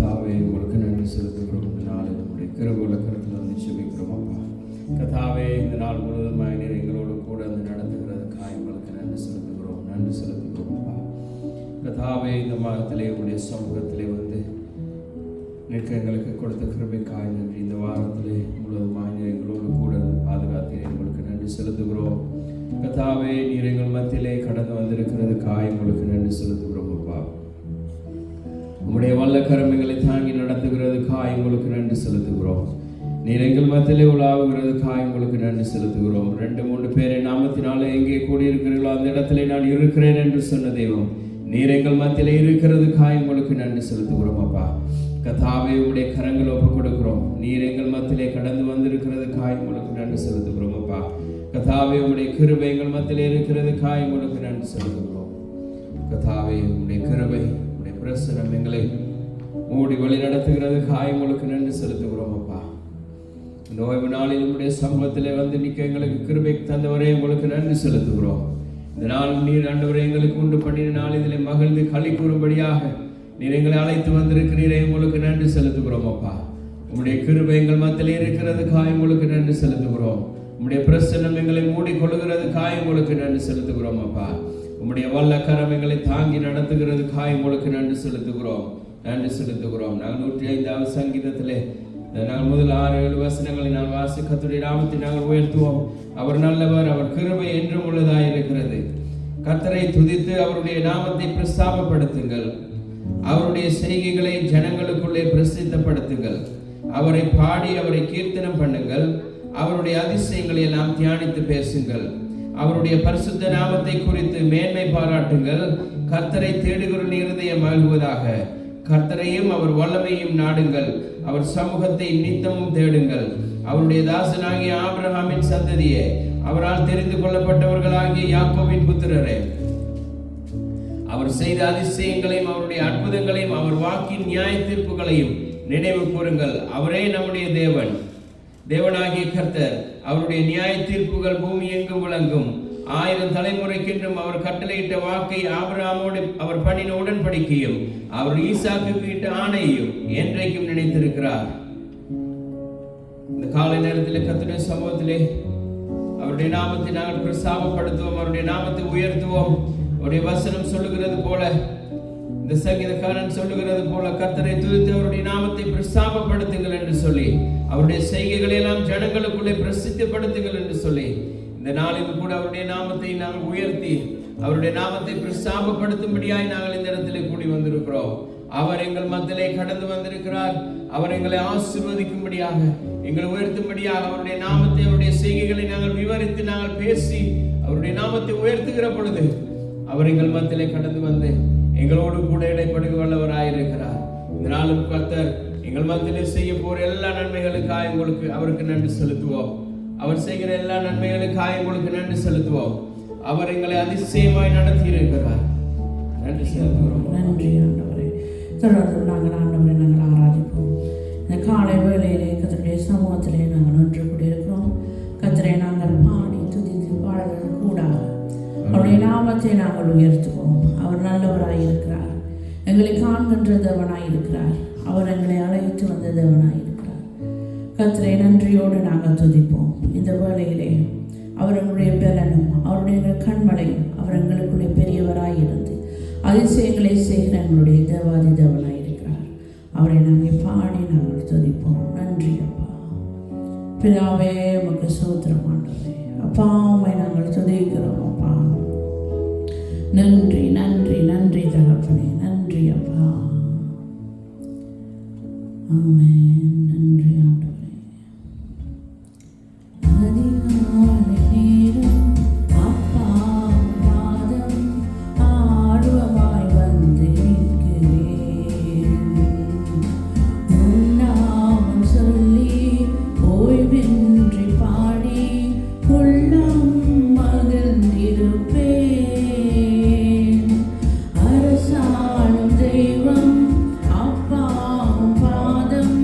கர்த்தாவே உங்களுக்கு நன்றி செலுத்துகிறோம். இந்த நாளில் நம்முடைய கிருபையுள்ள கரத்தில் வந்து செபிக்கிறோம் அப்பா. கர்த்தாவே இந்த நாள் முழுவதுமாய் நீர் எங்களோடு கூட வந்து நடத்துகிறதுக்காக உங்களுக்கு நன்றி செலுத்துகிறோம் அப்பா. கர்த்தாவே இந்த மாதத்திலே உடைய சமூகத்திலே வந்து நிற்க எங்களுக்கு கொடுத்த கிருபைக்காய் நன்றி. இந்த வாரத்திலே முழுவதுமாய் நீர் எங்களோடு கூட பாதுகாத்தீர், எங்களுக்கு நன்றி செலுத்துகிறோம். கர்த்தாவே நீர் எங்கள் மத்தியிலே கடந்து வந்திருக்கிறதுக்காய் உங்களுக்கு நன்றி செலுத்துகிறோம் அப்பா. உம்முடைய வல்ல கரமைகளை தாங்கி நடத்துகிறதுக்காய் உங்களுக்கு நன்றி செலுத்துகிறோம். நீர் எங்கள் மத்தியிலே உலாவுகிறதுக்காய் உங்களுக்கு நன்றி செலுத்துகிறோம். 2-3 பேரை நாமத்தினாலே எங்கே கூடியிருக்கிறீர்களோ அந்த இடத்திலே நான் இருக்கிறேன் என்று சொன்ன தெய்வம் நீர் எங்கள் மத்தியிலே இருக்கிறதுக்காய் உங்களுக்கு நன்றி செலுத்துகிறோம் அப்பா. கர்த்தாவே உம்முடைய கரங்களை ஒப்புக் கொடுக்கிறோம். நீர் எங்கள் மத்தியிலே கடந்து வந்திருக்கிறதுக்காய் உங்களுக்கு நன்றி செலுத்துகிறோம் அப்பா. கர்த்தாவே உம்முடைய கிருபை எங்கள் மத்தியிலே இருக்கிறதுக்காய் உங்களுக்கு நன்றி செலுத்துகிறோம். கர்த்தாவே உம்முடைய கிருபை உம்முடைய பிரசன்னம் எங்களை மூடி வழி நடத்துகிறதுக்காய் உங்களுக்கு நன்றி செலுத்துகிறோம் அப்பா. இந்த ஓய்வு நாளில் உம்முடைய சமூகத்திலே வந்து நிற்க எங்களுக்கு கிருபை தந்தவரே உங்களுக்கு நன்றி செலுத்துகிறோம். இந்த நாள் நீர் ஆண்டவரே எங்களுக்கு உண்டு பண்ணின நாள் இதில் மகிழ்ந்து களி கூறும்படியாக நீர் எங்களை அழைத்து வந்திருக்கிறீரே, உங்களுக்கு நன்றி செலுத்துகிறோம் அப்பா. உம்முடைய கிருபை எங்கள் மத்தியிலே இருக்கிறதுக்காய் உங்களுக்கு நன்றி செலுத்துகிறோம். உம்முடைய பிரசன்னம் எங்களை மூடிக்கொள்ளுகிறதுக்காய் உங்களுக்கு நன்றி செலுத்துகிறோம் அப்பா. உம்முடைய வல்ல கரம் எங்களை தாங்கி நடத்துகிறதுக்காய் உங்களுக்கு நன்றி செலுத்துகிறோம். நாங்கள் 105வது சங்கீதத்திலே நாங்கள் முதல் 6-7 வசனங்களை நான் வாசி கர்த்தருடைய நாமத்தை நாங்கள் உயர்த்துவோம். அவர் நல்லவர், அவர் கிருபை என்றும் உள்ளதாக இருக்கிறது. கர்த்தரை துதித்து அவருடைய நாமத்தை பிரஸ்தாபப்படுத்துங்கள். அவருடைய செய்கைகளை ஜனங்களுக்குள்ளே பிரசித்தப்படுத்துங்கள். அவரை பாடி அவரை கீர்த்தனம் பண்ணுங்கள். அவருடைய அதிசயங்களை எல்லாம் தியானித்து பேசுங்கள். அவருடைய பரிசுத்த நாமத்தை குறித்து மேன்மை பாராட்டுங்கள். கர்த்தரை தேடுகிற இருதயம் மகிழ்வதாக. கர்த்தரையும் அவர் வல்லமையும் நாடுங்கள். அவர் சமூகத்தை நித்தமும் தேடுங்கள். அவருடைய தாசனாகிய ஆபிரகாமின் சந்ததியே, அவரால் தெரிந்து கொள்ளப்பட்டவர்களாகிய யாக்கோபின் புத்திரரே, அவர் செய்த அதிசயங்களையும் அவருடைய அற்புதங்களையும் அவர் வாக்கின் நியாய தீர்ப்புகளையும் நினைவு கூறுங்கள். அவரே நம்முடைய தேவனாகிய கர்த்தர். அவருடைய நியாய தீர்ப்புகள் பூமி எங்கும் விளங்கும். 1000 தலைமுறைக்கென்றும் அவர் கட்டளையிட்ட வாக்கை ஆபிரகாமோடு அவர் பண்ணின உடன்படிக்கையும் அவர் ஈசாக்குக்கு இட்ட ஆணையையும் என்றைக்கும் நினைத்திருக்கிறார். இந்த காலை நேரத்தில் கர்த்தருடைய சமூகத்திலே அவருடைய நாமத்தை நாங்கள் பிரஸ்தாபப்படுத்துவோம், அவருடைய நாமத்தை உயர்த்துவோம். அவருடைய வசனம் சொல்லுகிறது போல, இந்த சங்கீதக்காரன் சொல்லுகிறது போல, கர்த்தரை துதித்து அவருடைய நாமத்தை பிரஸ்தாபப்படுத்துங்கள் என்று சொல்லி, அவருடைய செய்கைகளை எல்லாம் ஜனங்களுக்குள்ளே பிரசித்தப்படுத்துங்கள் என்று சொல்லி, இந்த நாளில் கூட அவருடைய நாமத்தை நாங்கள் உயர்த்தி அவருடைய நாமத்தை பிரஸ்தாபப்படுத்தும்படியாய் நாங்கள் இந்த இடத்திலே கூடி வந்திருக்கிறோம். அவர் எங்கள் மத்தியிலே கடந்து வந்திருக்கிறார். அவர் எங்களை ஆசீர்வதிக்கும்படியாக, எங்களை உயர்த்தும்படியாக அவருடைய நாமத்தை அவருடைய செய்கைகளை நாங்கள் விவரித்து நாங்கள் பேசி அவருடைய நாமத்தை உயர்த்துகிற பொழுது அவர் எங்கள் மத்தியிலே கடந்து வந்து எங்களோடு கூட இடைப்படுக வல்லவராயிருக்கிறார். இந்த நாளும் கர்த்தர் எங்கள் மத்தியிலே செய்ய போற எல்லா நன்மைகளுக்காக உங்களுக்கு அவருக்கு நன்றி செலுத்துவோம். அவர் செய்கிற எல்லா நன்மைகளுக்காக உங்களுக்கு நன்றி செலுத்துவோம். அவர் எங்களை அதிசயமாய் நடத்தி இருக்கிறார். நன்றி செலுத்துகிறோம். நன்றி ஆண்டவரே. தொடர்ந்து நாங்கள் ஆராதிப்போம். இந்த காலை வேளையிலே கர்த்தருடைய சமூகத்திலே நாங்கள் ஒன்று கூடியிருக்கிறோம். கர்த்தரை நாங்கள் பாடி துதித்து பாடுவது கூடாக அவருடைய நாமத்தை நாங்கள் உயர்த்துவோம். அவர் நல்லவராய் இருக்கிறார். எங்களை காண்கின்ற தேவனாய் இருக்கிறார். அவர் எங்களை அழைத்து வந்த தேவனாய் இருக்கிறார். கர்த்தரை நன்றியோடு நாங்கள் துதிப்போம். இந்த வேளையிலே அவர் எங்களுடைய பலனும் அவருடைய கண்மலையும் அவர் எங்களுக்குள்ளே பெரியவராய் இருந்து அதிசயங்களை செய்கிற எங்களுடைய தேவாதி தேவனாய் இருக்கிறார். அவரை நாங்கள் பாடி நாங்கள் துதிப்போம். நன்றி அப்பா. பிதாவே உமக்கு ஸ்தோத்திரம் ஆண்டவரே. அப்பா உம்மை நாங்கள் துதிக்கிறோம் அப்பா. நன்றி நன்றி நன்றி தகப்பனே. நன்றி அப்பா. ஆமென். நன்றி ஆண்டவரே. அதிகாலை நேரம் அப்பா பாதம் ஆர்வமாய் வந்து நிற்கிறேன். உன்னாமம் சொல்லி ஓய்வின்றி பாடி உள்ளம் மகிழ்ந்திருப்பேன். அரசாளும் தெய்வம் அப்பாவும் பாதம்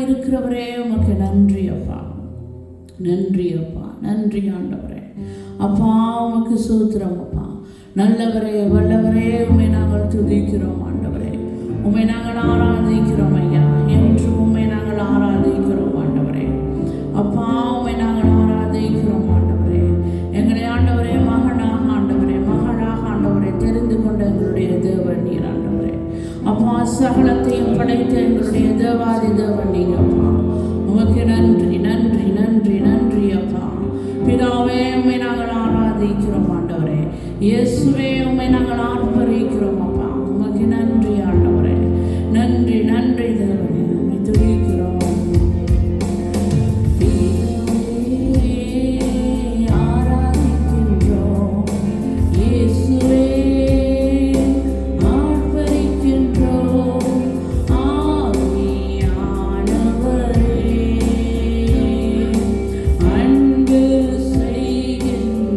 இருக்கிறவரே உமக்கு நன்றி அப்பா, நன்றி அப்பா, நன்றி ஆண்டவரே. அப்பா உமக்கு சூத்திரம் அப்பா. நல்லவரே வல்லவரே உம்மை நாங்கள் துதிக்கிறோம் ஆண்டவரே. உம்மை நாங்கள் ஆராதிக்கிறோம் ஐயா, என்று உம்மை நாங்கள் ஆராதிக்கிறோம் ஆண்டவரே. அப்பா உம்மை நாங்கள் ஆராதிக்கிறோம் ஆண்டவரே. எங்களை ஆண்டவரே மகனாக ஆண்டவரே, மகளாக ஆண்டவரை தெரிந்து கொண்ட எங்களுடைய தேவன் நீர் ஆண்டவரே. அப்பா சகலத்தையும் படைத்த எங்களுடைய தேவாதி தேவன் நீர் அப்பா. உமக்கு நன்றி நன்றி நன்றி நன்றி அப்பா. பிதாவே உம்மை நாங்கள் ஆராதிக்கிறோம் ஆண்டவரே. இயேசுவே உம்மை நாங்கள் ஆர்ப்பரிக்கிறோம் அப்பா. உமக்கு நன்றி ஆண்டவரே, நன்றி நன்றி தேவனே, உம்மை துதிக்கிறோம். ஆராதிக்கின்றோம் இயேசுவே, ஆர்ப்பரிக்கின்றோம் ஆவியானவரே. அன்பு செய்கின்றோம்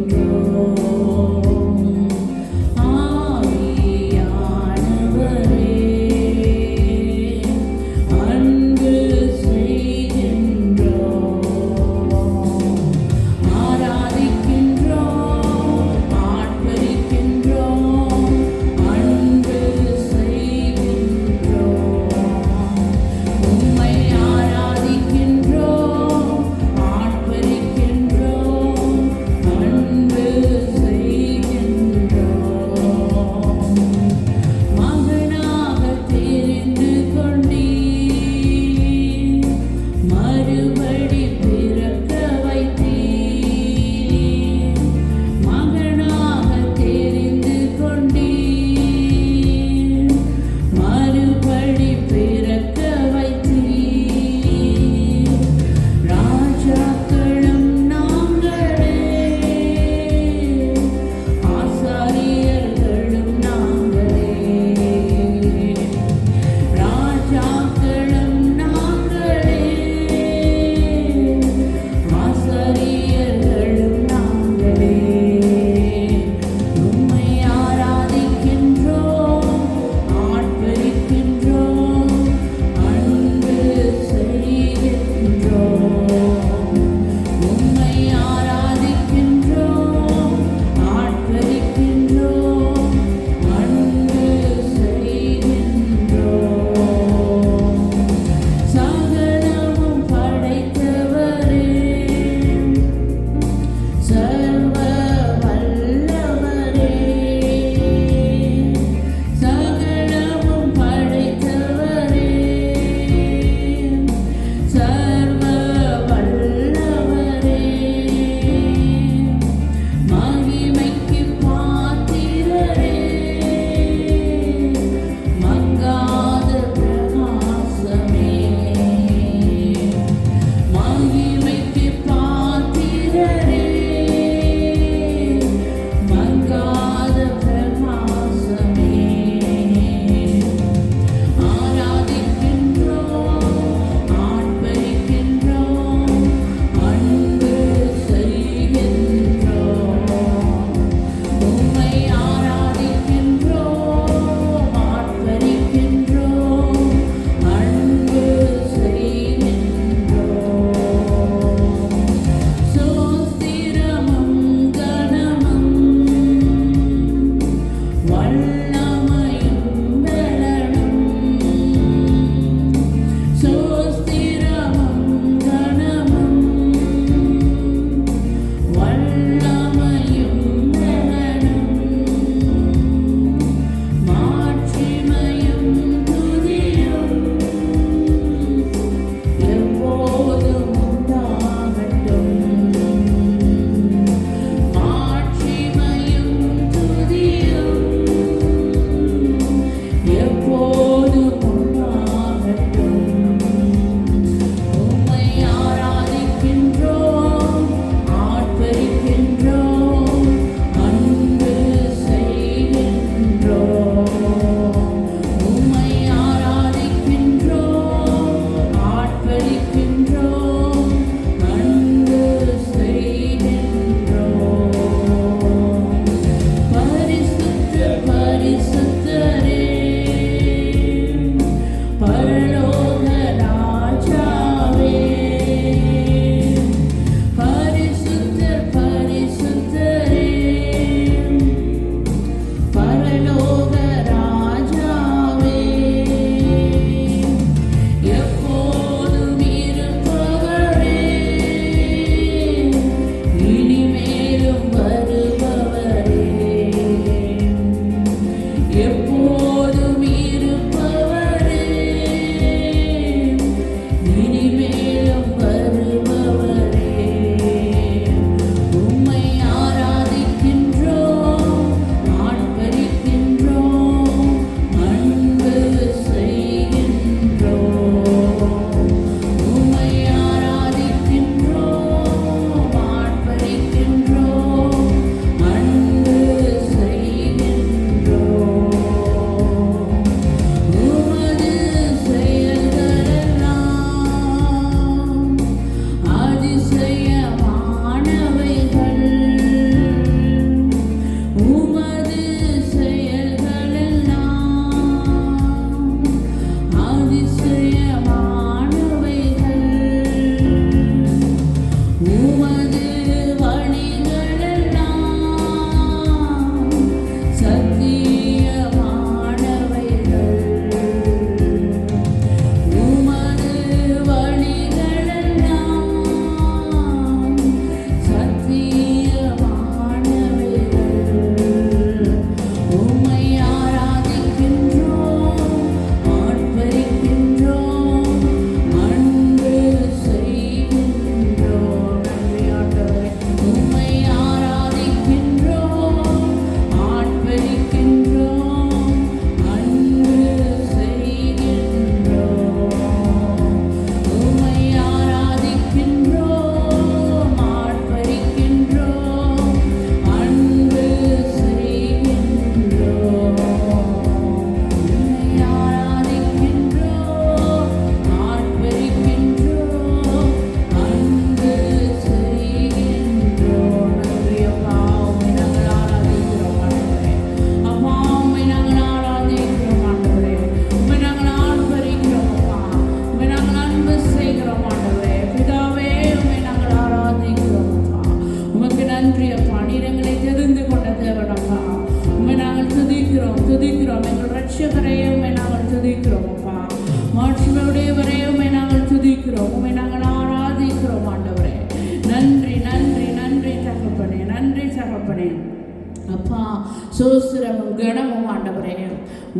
ஸ்தோத்திரமும் கனமும் ஆண்டவரே,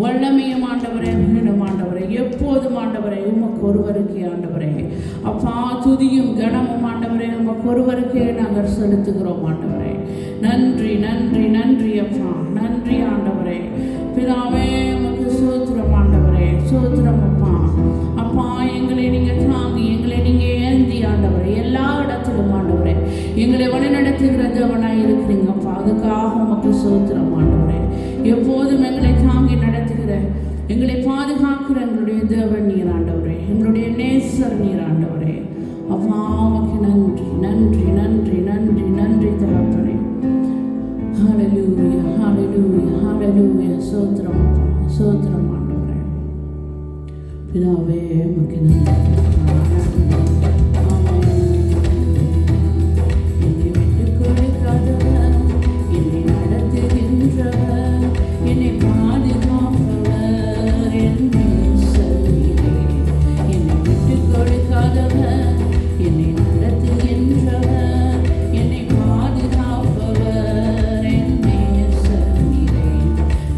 வல்லமையும் ஆண்டவரே, மீண்டும் ஆண்டவரே, எப்போதும் ஆண்டவரே உமக்கு ஒருவருக்கே ஆண்டவரே. அப்பா, துதியும் கனமும் ஆண்டவரே உமக்கு ஒருவருக்கே நாங்கள் செலுத்துகிறோம் ஆண்டவரே. நன்றி நன்றி நன்றி அப்பா, நன்றி ஆண்டவரே. பிதாவே உமக்கு ஸ்தோத்திரம் ஆண்டவரே, ஸ்தோத்திரம் அப்பா. அப்பா, எங்களை நீங்கள் தாங்கி, எங்களை நீங்கள் ஏந்தி ஆண்டவரே, எல்லா இடத்திலும் ஆண்டவரே எங்களை வழிநடத்துகிற தேவனாய் இருக்கிறீங்கப்பா. அதுக்காக உமக்கு ஸ்தோத்திரம் ஆண்டவரே. எப்போதும் எங்களை தாங்கி நடத்துகிற, எங்களை பாதுகாக்கிற எங்களுடைய தேவன் நீர் ஆண்டவரே, எங்களுடைய நேசர் நீர் ஆண்டவரே. அப்பா, உமக்கு நன்றி நன்றி நன்றி நன்றி நன்றி தகப்பனே. ஹல்லேலூயா ஹல்லேலூயா ஹல்லேலூயா. ஸ்தோத்திரம் அப்பா, ஸ்தோத்திரம் ஆண்டவரே. பிதாவே உமக்கு நன்றி.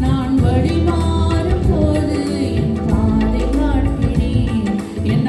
நான் வழிமாறும் போது என் பாதை காட்டினீர், என்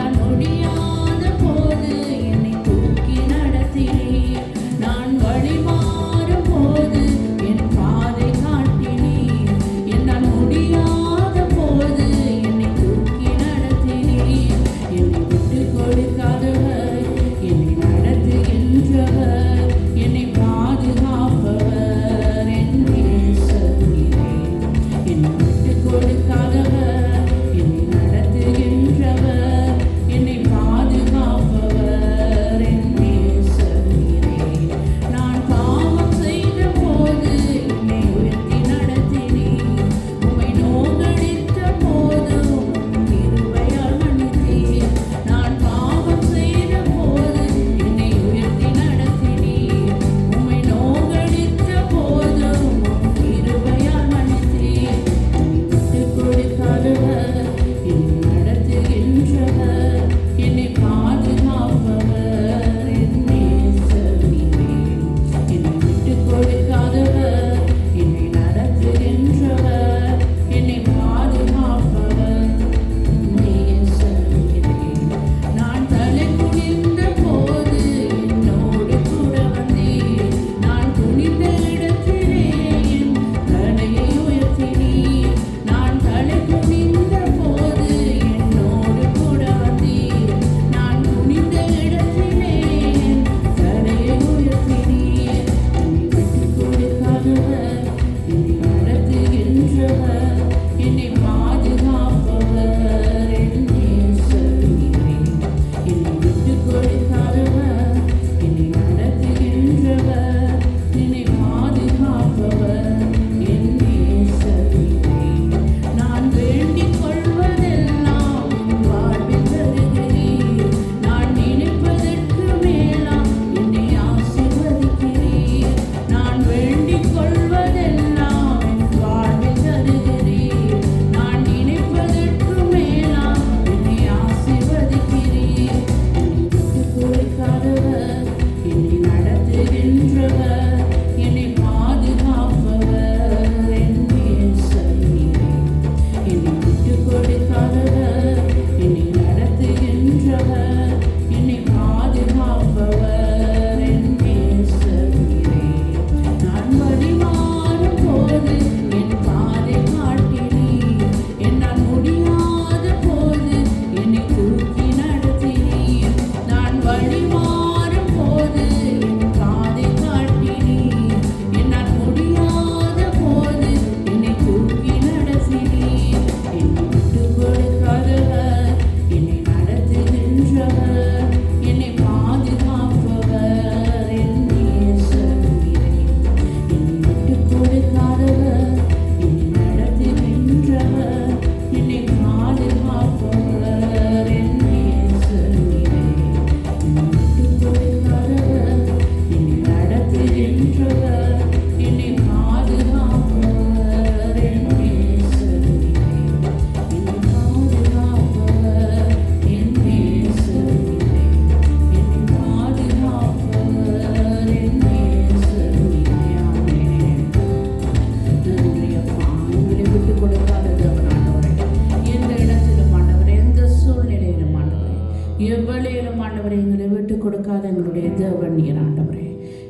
வேளையிலும் ஆண்டவரே எங்களை விட்டு கொடுக்காத எங்களுடைய தேவன் நீர் ஆண்டவரே.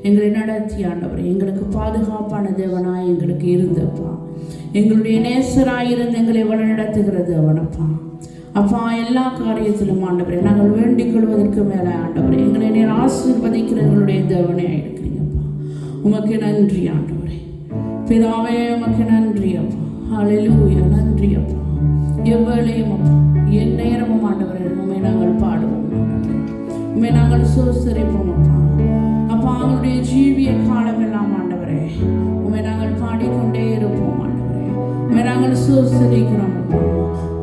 எங்களை நடத்தி ஆண்டவரே எங்களுக்கு பாதுகாப்பான தேவனாய் எங்களுக்கு இருந்தப்பா. எங்களுடைய நேசராயிருந்து எங்களை வழிநடத்துகிற தேவனப்பா. அப்பா எல்லா காரியத்திலும் ஆண்டவரே நாங்கள் வேண்டிக் கொள்வதற்கு மேலே ஆண்டவரே எங்களை நீர் ஆசீர்வதிக்கிற எங்களுடைய தேவனே இருக்கிறீங்கப்பா. உமக்கு நன்றி ஆண்டவரே. பிதாவே உமக்கு நன்றி அப்பா. ஹல்லேலூயா. நன்றி அப்பா. எவ்வளையும் அப்பா என் நேரமும் ஆண்டவரே உண்மை நாங்கள் பாடுவோம், உண்மை நாங்கள் சோசரிப்போம் அப்பா. அப்பா அவங்களுடைய ஜீவிய காலம் எல்லாம் ஆண்டவரே உண்மை நாங்கள் பாடிக்கொண்டே இருப்போம் ஆண்டவரே. உண்மை நாங்கள் சோசரிக்கிறோம் அப்பா.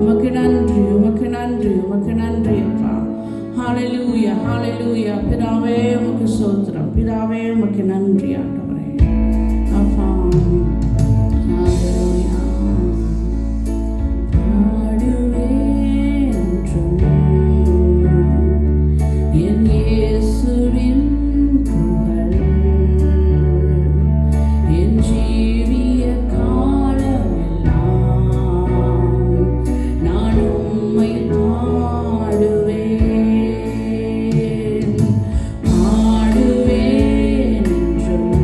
உமக்கு நன்றி, உமக்கு நன்றி, உமக்கு நன்றி அப்பா. ஹல்லேலூயா, ஹல்லேலூயா. பிதாவே உமக்கு ஸ்தோத்திரம், பிதாவே உமக்கு நன்றி ஆண்டவரே அப்பா. ஹல்லேலூயா. என் இயேசுவின் புகழ் என் ஜீவிய காலமெல்லாம் நான் உம்மை பாடுவேன், பாடுவேன் என்றும்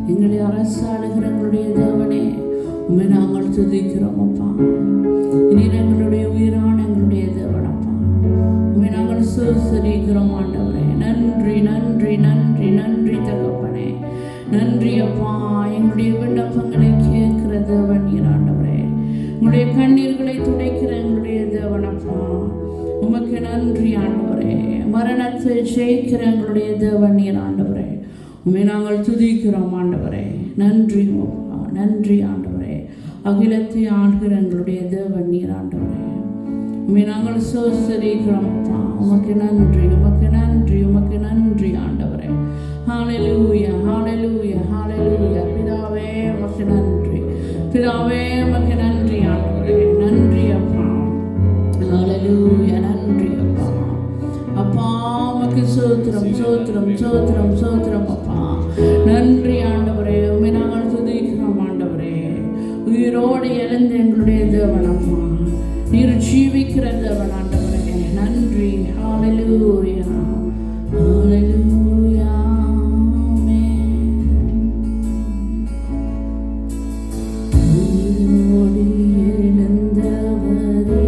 எங்களை அரசாளுகிற எங்களுடைய தேவனே, உண்மை நாங்கள் துதிக்கிறோம் அப்பா. நீர் எங்களுடைய உயிரான எங்களுடைய தேவனப்பா, உண்மை நாங்கள் சோசரிக்கிறோம் ஆண்டவரே. நன்றி நன்றி நன்றி நன்றி தகப்பனே, நன்றி அப்பா. எங்களுடைய விண்ணப்பங்களை கேட்கிற தேவன் நீர் ஆண்டவரே, உங்களுடைய கண்ணீர்களை துடைக்கிற எங்களுடைய தேவனப்பா, உமக்கு நன்றி ஆண்டவரே. மரணத்தை ஜெயிக்கிற எங்களுடைய தேவன் நீர் ஆண்டவரே, உண்மை நாங்கள் துதிக்கிறோம் ஆண்டவரே. நன்றி அப்பா, நன்றி ஆண்டவரே. அகிலத்தை ஆள்கிற எங்களுடைய தேவன் நீர் ஆண்டவரே, உண்மை நாங்கள் சோசரிக்கிறோம் அப்பா. உமக்கு நன்றி, உமக்கு நன்றி, உமக்கு நன்றி ஆண்டவரே. ஹல்லேலூயா, ஹல்லேலூயா, ஹல்லேலூயா. பிதாவே உமக்கு நன்றி, பிதாவே உமக்கு நன்றி ஆண்டவரே. நன்றி அப்பா, ஹல்லேலூயா, நன்றி அப்பா. அப்பா உமக்கு சோத்திரம் சோத்திரம் சோத்திரம் சோத்திரம் அப்பா. நன்றி ஆண்டவரே, உண்மை நாங்கள் துதிக்கிறோம் ஆண்டவரே. உயிரோடு எழுந்த எங்களுடைய தேவன் அப்பா, நீர் ஜீவிக்கிற தேவன் ஆண்டவரே. நன்றி, ஹல்லேலூயா, ஹல்லேலூயா, ஆமென். உயிரோடு எழுந்தவரே,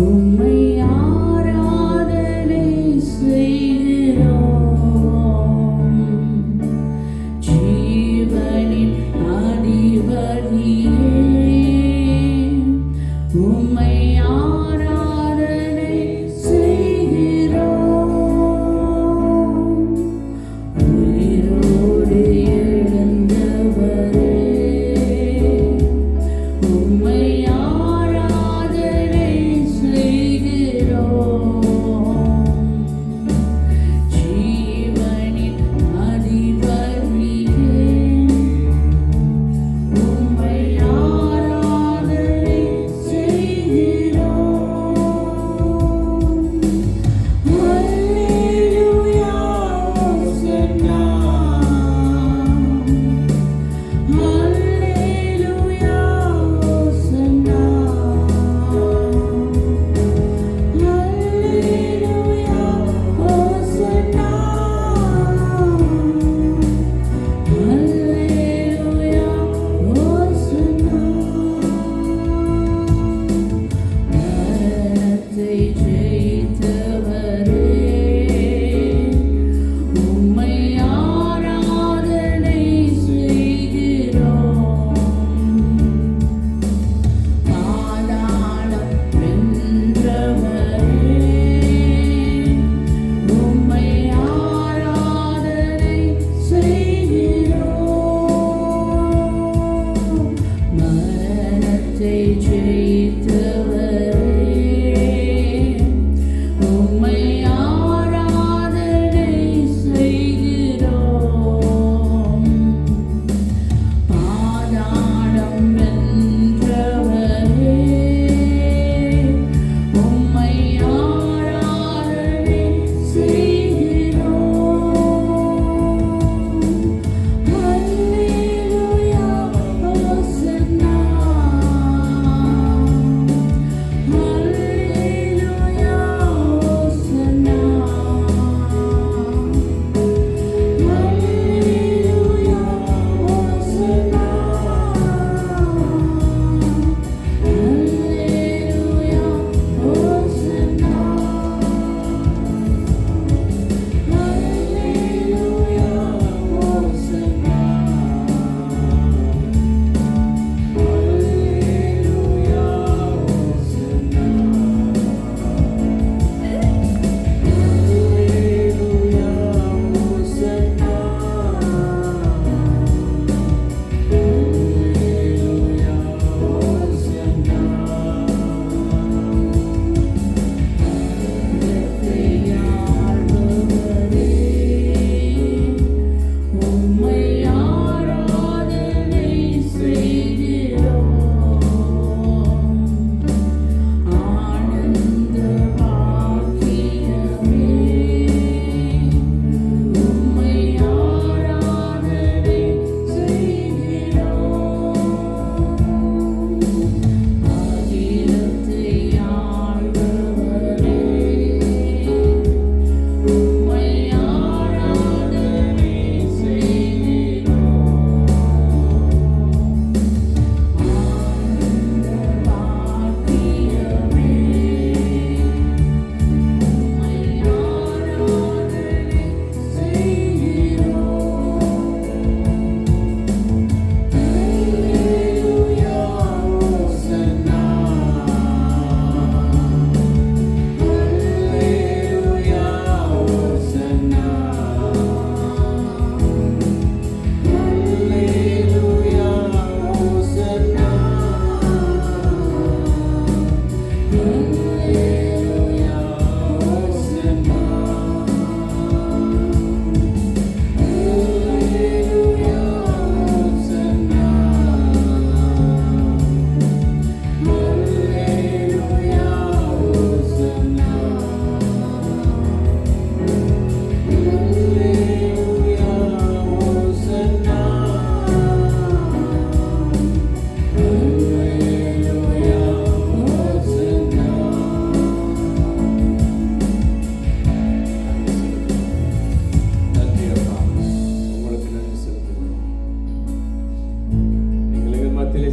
உம்மை ஆராதனை செய்கிறோம். ஜீவனின் அதிபதியே, உம்மை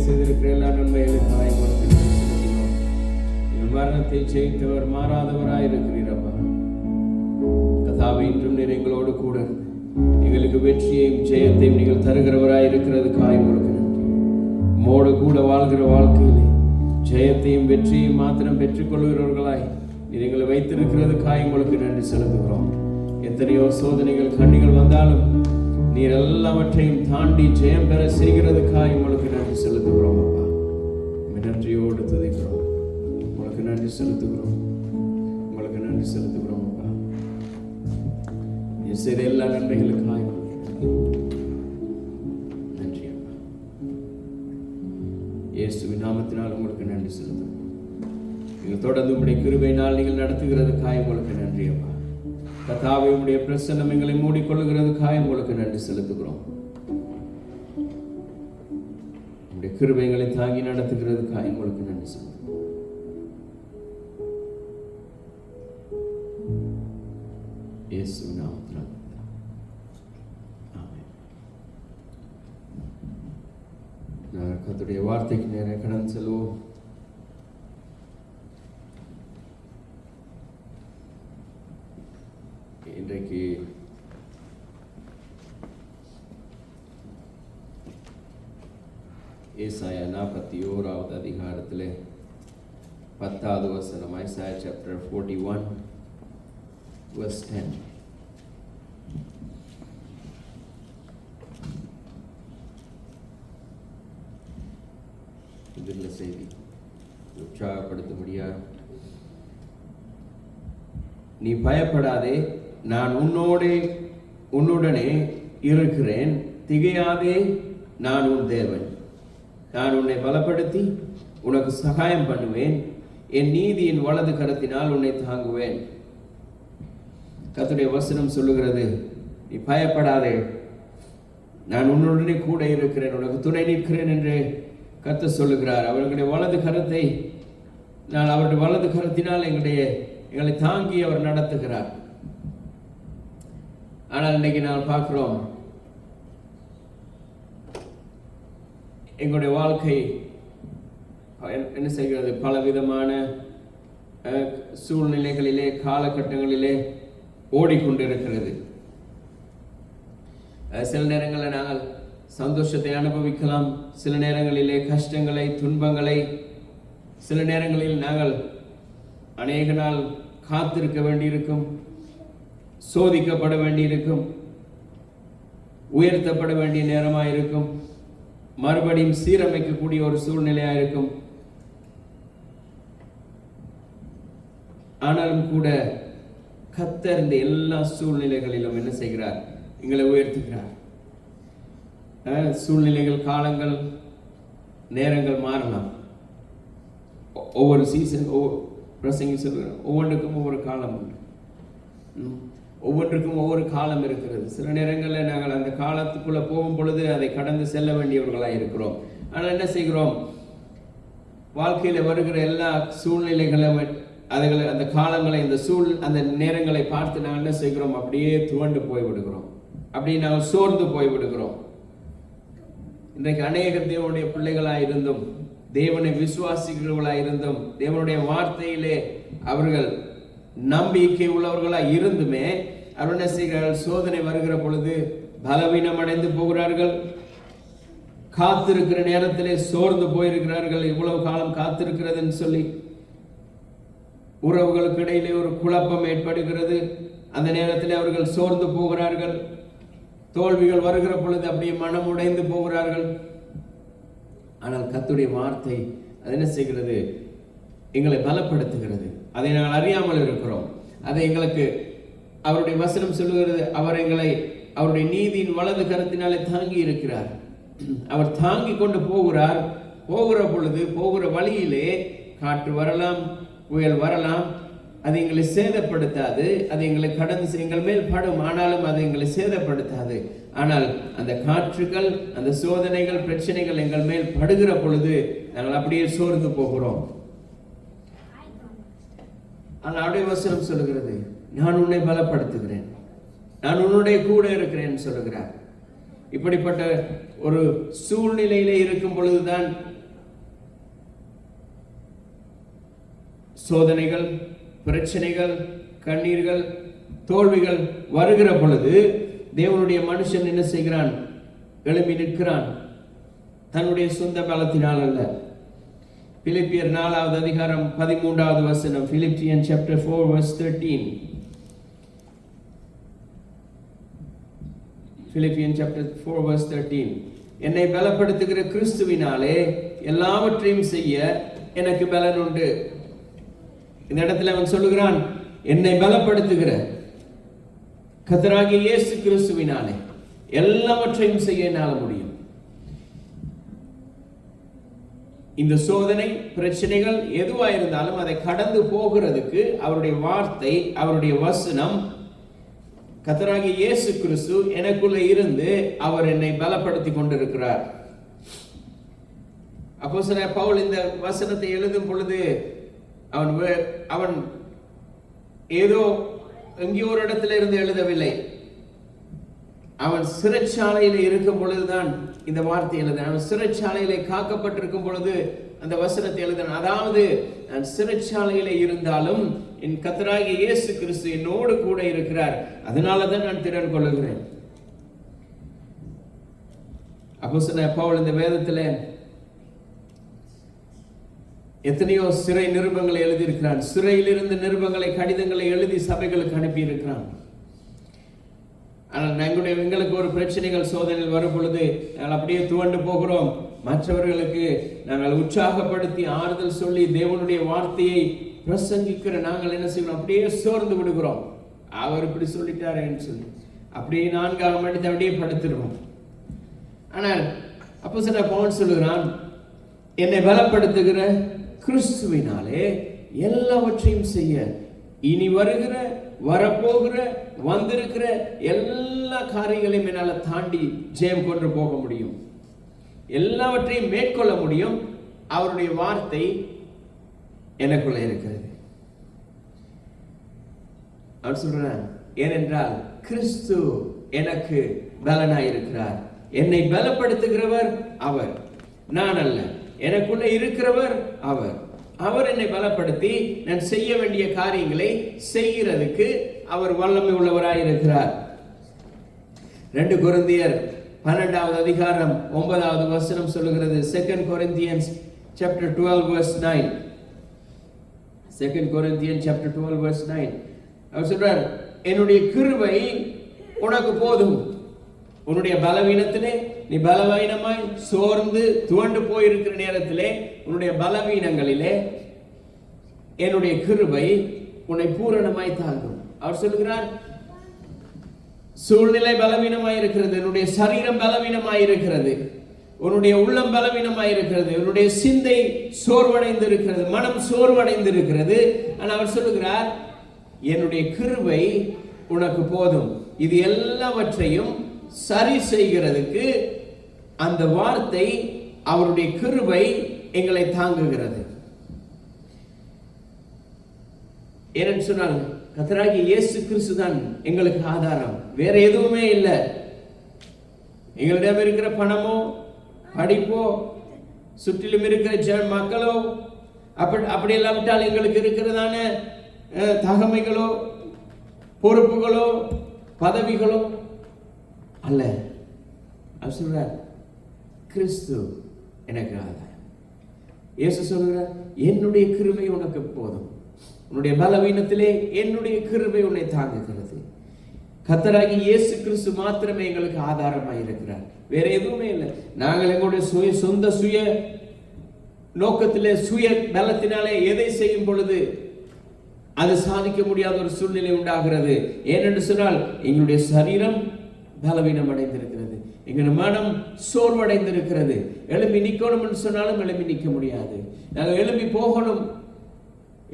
செய்திருக்கிற எல்லா நன்மைகளுக்காக உங்களுக்கு நன்றி செலுத்துகிறோம். நீங்கள் மரணத்தை ஜெயித்தவர், மாறாதவராய் இருக்கிறீரப்பா. கர்த்தாவே, இன்றும் நீர் எங்களோடு கூட எங்களுக்கு வெற்றியையும் ஜெயத்தையும் நீங்கள் தருகிறவராய் இருக்கிறதுக்காக உங்களுக்கு நன்றி. உம்மோடு கூட வாழ்கிற வாழ்க்கையிலே ஜெயத்தையும் வெற்றியையும் மாத்திரம் பெற்றுக்கொள்கிறவர்களாய் நீர் எங்களை வைத்திருக்கிறதுக்காக உங்களுக்கு நன்றி செலுத்துகிறோம். எத்தனையோ சோதனைகள் கண்ணிகள் வந்தாலும் நீர் எல்லாவற்றையும் தாண்டி ஜெயம் பெற செய்கிறதுக்காக உங்களுக்கு நன்றி செலுத்துகிறோம். அப்பா, நன்றியோடு துதிக்கிறோம். உங்களுக்கு நன்றி செலுத்துகிறோம். உங்களுக்கு நன்றி செலுத்துகிறோம். அப்பா, நீ செய்த எல்லா நன்மைகளுக்காக நன்றி. அப்பா, இயேசுவின் நாமத்தினால் உங்களுக்கு நன்றி செலுத்துகிறோம். நீங்கள் தொடர்ந்து உங்களுடைய கிருபையினால் நீங்கள் நடத்துகிறதுக்காக உங்களுக்கு நன்றி. அப்பா, கர்த்தாவே, உம்முடைய பிரசன்னம் எங்களை மூடிக்கொள்ளுகிறதுக்காக உங்களுக்கு நன்றி செலுத்துகிறோம். உம்முடைய கிருபைகளை தாங்கி நடத்துகிறதுக்காக உங்களுக்கு நன்றி செலுத்துகிறோம். இயேசுவின் நாமத்தில் ஆமென். கர்த்தருடைய வார்த்தைக்கு நேரே கடந்து செல்வோம். இன்றைக்கு ஏசாயா 41வது அதிகாரத்திலே 10வது வசனம். Isaiah chapter 41 verse 10. இதில் செய்தி உற்சாகப்படுத்தும்படியா, நீ பயப்படாதே, நான் உன்னுடனே இருக்கிறேன், திகையாதே, நான் உன் தேவன், நான் உன்னை பலப்படுத்தி உனக்கு சகாயம் பண்ணுவேன், என் நீதியின் வலது கரத்தினால் உன்னை தாங்குவேன். கர்த்தருடைய வசனம் சொல்லுகிறது, நீ பயப்படாதே, நான் உன்னுடனே கூட இருக்கிறேன், உனக்கு துணை நிற்கிறேன் என்று கர்த்தர் சொல்லுகிறார். அவர்களுடைய வலது கரத்தை நான் அவருடைய வலது கரத்தினால் எங்களை தாங்கி அவர் நடத்துகிறார். ஆனால் இன்னைக்கு நான் பார்க்கிறோம், எங்களுடைய வாழ்க்கை என்ன செய்கிறது, பலவிதமான சூழ்நிலைகளிலே காலகட்டங்களிலே ஓடிக்கொண்டிருக்கிறது. சில நேரங்களில் நாங்கள் சந்தோஷத்தை அனுபவிக்கலாம், சில நேரங்களிலே கஷ்டங்களை, துன்பங்களை, சில நேரங்களில் நாங்கள் அநேக நாள் காத்திருக்க வேண்டியிருக்கும், சோதிக்கப்பட வேண்டியிருக்கும், உயர்த்தப்பட வேண்டிய நேரமாக இருக்கும், மறுபடியும் சீரமைக்கக்கூடிய ஒரு சூழ்நிலையாக இருக்கும். ஆனாலும் கூட கர்த்தர் இந்த எல்லா சூழ்நிலைகளிலும் என்ன செய்கிறார், எங்களை உயர்த்துகிறார். சூழ்நிலைகள், காலங்கள், நேரங்கள் மாறலாம். ஒவ்வொரு சீசன், பிரசங்கி சொல்கிறார், ஒவ்வொன்றுக்கும் ஒவ்வொரு காலம் உண்டு, ஒவ்வொன்றுக்கும் ஒவ்வொரு காலம் இருக்கிறது. சில நேரங்களில் நாங்கள் அந்த காலத்துக்குள்ளே போகும் பொழுது அதை கடந்து செல்ல வேண்டியவர்களாக இருக்கிறோம். ஆனால் என்ன செய்கிறோம், வாழ்க்கையில் வருகிற எல்லா சூழ்நிலைகளும் அந்த காலங்களை, அந்த நேரங்களை பார்த்து நாங்கள் என்ன செய்கிறோம், அப்படியே துவண்டு போய்விடுகிறோம், அப்படியே நாங்கள் சோர்ந்து போய்விடுகிறோம். இன்றைக்கு அநேக தேவனுடைய பிள்ளைகளாக இருந்தும், தேவனை விசுவாசிக்கிறவர்களாக இருந்தும், தேவனுடைய வார்த்தையிலே அவர்கள் நம்பிக்கை உள்ளவர்களாக இருந்துமே அவர்கள் என்ன செய்கிறார்கள், சோதனை வருகிற பொழுது பலவீனம் அடைந்து போகிறார்கள். காத்திருக்கிற நேரத்திலே சோர்ந்து போயிருக்கிறார்கள். இவ்வளவு காலம் காத்திருக்கிறதுன்னு சொல்லி உறவுகளுக்கு இடையிலே ஒரு குழப்பம் ஏற்படுகிறது. அந்த நேரத்தில் அவர்கள் சோர்ந்து போகிறார்கள். தோல்விகள் வருகிற பொழுது அப்படியே மனம் உடைந்து போகிறார்கள். ஆனால் கர்த்தருடைய வார்த்தை அது என்ன செய்கிறது, எங்களை பலப்படுத்துகிறது. அதை நாங்கள் அறியாமல் இருக்கிறோம். அதை எங்களுக்கு அவருடைய வசனம் சொல்லுகிறது, அவர் எங்களை அவருடைய நீதியின் வலது கரத்தினாலே தாங்கி இருக்கிறார். அவர் தாங்கி கொண்டு போகிறார். போகிற பொழுது, போகிற வழியிலே காற்று வரலாம், புயல் வரலாம், அது எங்களை சேதப்படுத்தாது. அது எங்களை கடந்து எங்கள் மேல் படும், ஆனாலும் அது எங்களை சேதப்படுத்தாது. ஆனால் அந்த காற்றுகள், அந்த சோதனைகள், பிரச்சனைகள் எங்கள் மேல் படுகிற பொழுது நாங்கள் அப்படியே சோர்ந்து போகிறோம். ஆனால் அவருடைய வசனம் சொல்லுகிறது, நான் உன்னை பலப்படுத்துகிறேன், நான் உன்னுடைய கூட இருக்கிறேன் சொல்லுகிறார். இப்படிப்பட்ட ஒரு சூழ்நிலையிலே இருக்கும் பொழுதுதான் சோதனைகள், பிரச்சனைகள், கண்ணீர்கள், தோல்விகள் வருகிற பொழுது தேவனுடைய மனுஷன் என்ன செய்கிறான்? எழும்பி நிற்கிறான். தன்னுடைய சொந்த பலத்தினால் அல்ல. பிலிப்பியர் 4வது அதிகாரம் 13வது வசனம். Philippians chapter 4 verse 13. Philippians chapter 4 verse 13. என்னை பலப்படுத்துகிற கிறிஸ்துவினாலே எல்லாவற்றையும் செய்ய எனக்கு பலன் உண்டு. இந்த இடத்துல அவன் சொல்லுகிறான், என்னை பலப்படுத்துகிற கர்த்தராகிய இயேசு கிறிஸ்துவினாலே எல்லாவற்றையும் செய்ய என்னால் முடியும். இந்த சோதனை, பிரச்சனைகள் எதுவா இருந்தாலும் அதை கடந்து போகிறதுக்கு அவருடைய வார்த்தை, அவருடைய வசனம், கர்த்தராகிய இயேசு கிறிஸ்து எனக்குள்ள இருந்து அவர் என்னை பலப்படுத்தி கொண்டிருக்கிறார். அப்போஸ்தலனாகிய பவுல் இந்த வசனத்தை எழுதும் பொழுது அவன் ஏதோ எங்கேயோ ஒரு இடத்துல இருந்து எழுதவில்லை. அவன் சிறைச்சாலையில் இருக்கும் பொழுதுதான் இந்த வார்த்தை எழுதினான். அவன் சிறைச்சாலையிலே காக்கப்பட்டிருக்கும் பொழுது அந்த வசனத்தை எழுதினான். அதாவது, நான் சிறைச்சாலையிலே இருந்தாலும் என் கர்த்தராகிய இயேசு கிறிஸ்து என்னோடு கூட இருக்கிறார், அதனாலதான் நான் திறன் கொள்ளுகிறேன். அப்போஸ்தலனாகிய பவுல் இந்த வேதத்துல எத்தனையோ சிறை நிருபங்களை எழுதியிருக்கிறான். சிறையில் இருந்து நிருபங்களை, கடிதங்களை எழுதி சபைகளுக்கு அனுப்பி இருக்கிறான். ஆனால் எங்களுக்கு ஒரு பிரச்சனைகள், சோதனைகள் வரும் பொழுது நாங்கள் அப்படியே துவண்டு போகிறோம். மற்றவர்களுக்கு நாங்கள் உற்சாகப்படுத்தி ஆறுதல் சொல்லி தேவனுடைய வார்த்தையை பிரசங்கிக்கிற நாங்கள் என்ன செய்வோம்? அப்படியே சோர்ந்து விடுகிறோம். அவர் இப்படி சொல்லிட்டாரேன்னு சொல்லி அப்படியே 4 மணி அப்படியே படுத்துருவோம். ஆனால் அப்போஸ்தலனாகிய பவுல் சொல்லுகிறான், என்னை பலப்படுத்துகிற கிறிஸ்துவினாலே எல்லாவற்றையும் செய்ய, இனி வருகிற, வரப்போகிற, வந்திருக்கிற எல்லா காரியங்களையும் என்னால தாண்டி ஜெயம் கொண்டு போக முடியும், எல்லாவற்றையும் மேற்கொள்ள முடியும். அவருடைய வார்த்தை எனக்குள்ள இருக்கிறது. அவர் சொல்றான், ஏனென்றால் கிறிஸ்து எனக்கு பலனாயிருக்கிறார். என்னை பலப்படுத்துகிறவர் அவர், நான் அல்ல. எனக்குள்ள இருக்கிறவர் அவர். அவர் என்னை பலப்படுத்தி நான் செய்ய வேண்டிய காரியங்களை செய்கிறதுக்கு அவர் வல்லமை உள்ளவராயிருக்கிறார். 2 கொரிந்தியர் 12வது அதிகாரம் 9வது வசனம் சொல்லுகிறது. 2 Corinthians chapter 12 verse 9. 2 Corinthians chapter 12 verse 9. அவர் சொல்றார், என்னுடைய கிருபை உனக்கு போதும். உன்னுடைய பலவீனத்திலே, நீ பலவீனமாய் சோர்ந்து துவண்டு போயிருக்கிற நேரத்திலே, உன்னுடைய பலவீனங்களிலே என்னுடைய கிருபை உன்னை பூரணமாய் தாங்கும். அவர் சொல்லுகிறார், சூழ்நிலை பலவீனமாய் இருக்கிறது, என்னுடைய சரீரம் பலவீனமாய் இருக்கிறது, உன்னுடைய உள்ளம் பலவீனமாய் இருக்கிறது, உன்னுடைய சிந்தை சோர்வடைந்து இருக்கிறது, மனம் சோர்வடைந்து இருக்கிறது. ஆனால் அவர் சொல்லுகிறார், என்னுடைய கிருபை உனக்கு போதும். இது எல்லாவற்றையும் சரி செய்கிறதுக்கு அந்த வார்த்தை, அவருடைய கிருபை எங்களை தாங்குகிறது. ஏன்னு சொன்னால் கர்த்தராகிய இயேசு கிறிஸ்து தான் எங்களுக்கு ஆதாரம், வேற எதுவுமே இல்லை. எங்களிடம் இருக்கிற பணமோ, படிப்போ, சுற்றிலும் இருக்கிற மக்களோ, அப்படி இல்லாவிட்டால் எங்களுக்கு இருக்கிறதான தகமைகளோ, பொறுப்புகளோ, பதவிகளோ அல்ல. அவர் சொல்றார், கிறிஸ்து எனக்கு ஆதாரம். இயேசு சொல்கிறார், என்னுடைய கிருபை உனக்கு போதும், உன்னுடைய பலவீனத்திலே என்னுடைய கிருபை உன்னை தாங்குகிறது. கர்த்தராகிய இயேசு கிறிஸ்து மாத்திரமே எங்களுக்கு ஆதாரமாக இருக்கிறார், வேற எதுவுமே இல்லை. நாங்கள் எங்களுடைய சொந்த சுய நோக்கத்திலே, சுய பலத்தினாலே எதை செய்யும் பொழுது அது சாதிக்க முடியாத ஒரு சூழ்நிலை உண்டாகிறது. ஏனென்று சொன்னால் எங்களுடைய சரீரம் பலவீனம் அடைந்திருக்கிறது, எங்கள் மனம் சோர்வடைந்திருக்கிறது. எழுப்பி நிற்கணும் என்று சொன்னாலும் எழுப்பி நிற்க முடியாது. நாங்கள் எழுப்பி போகணும்,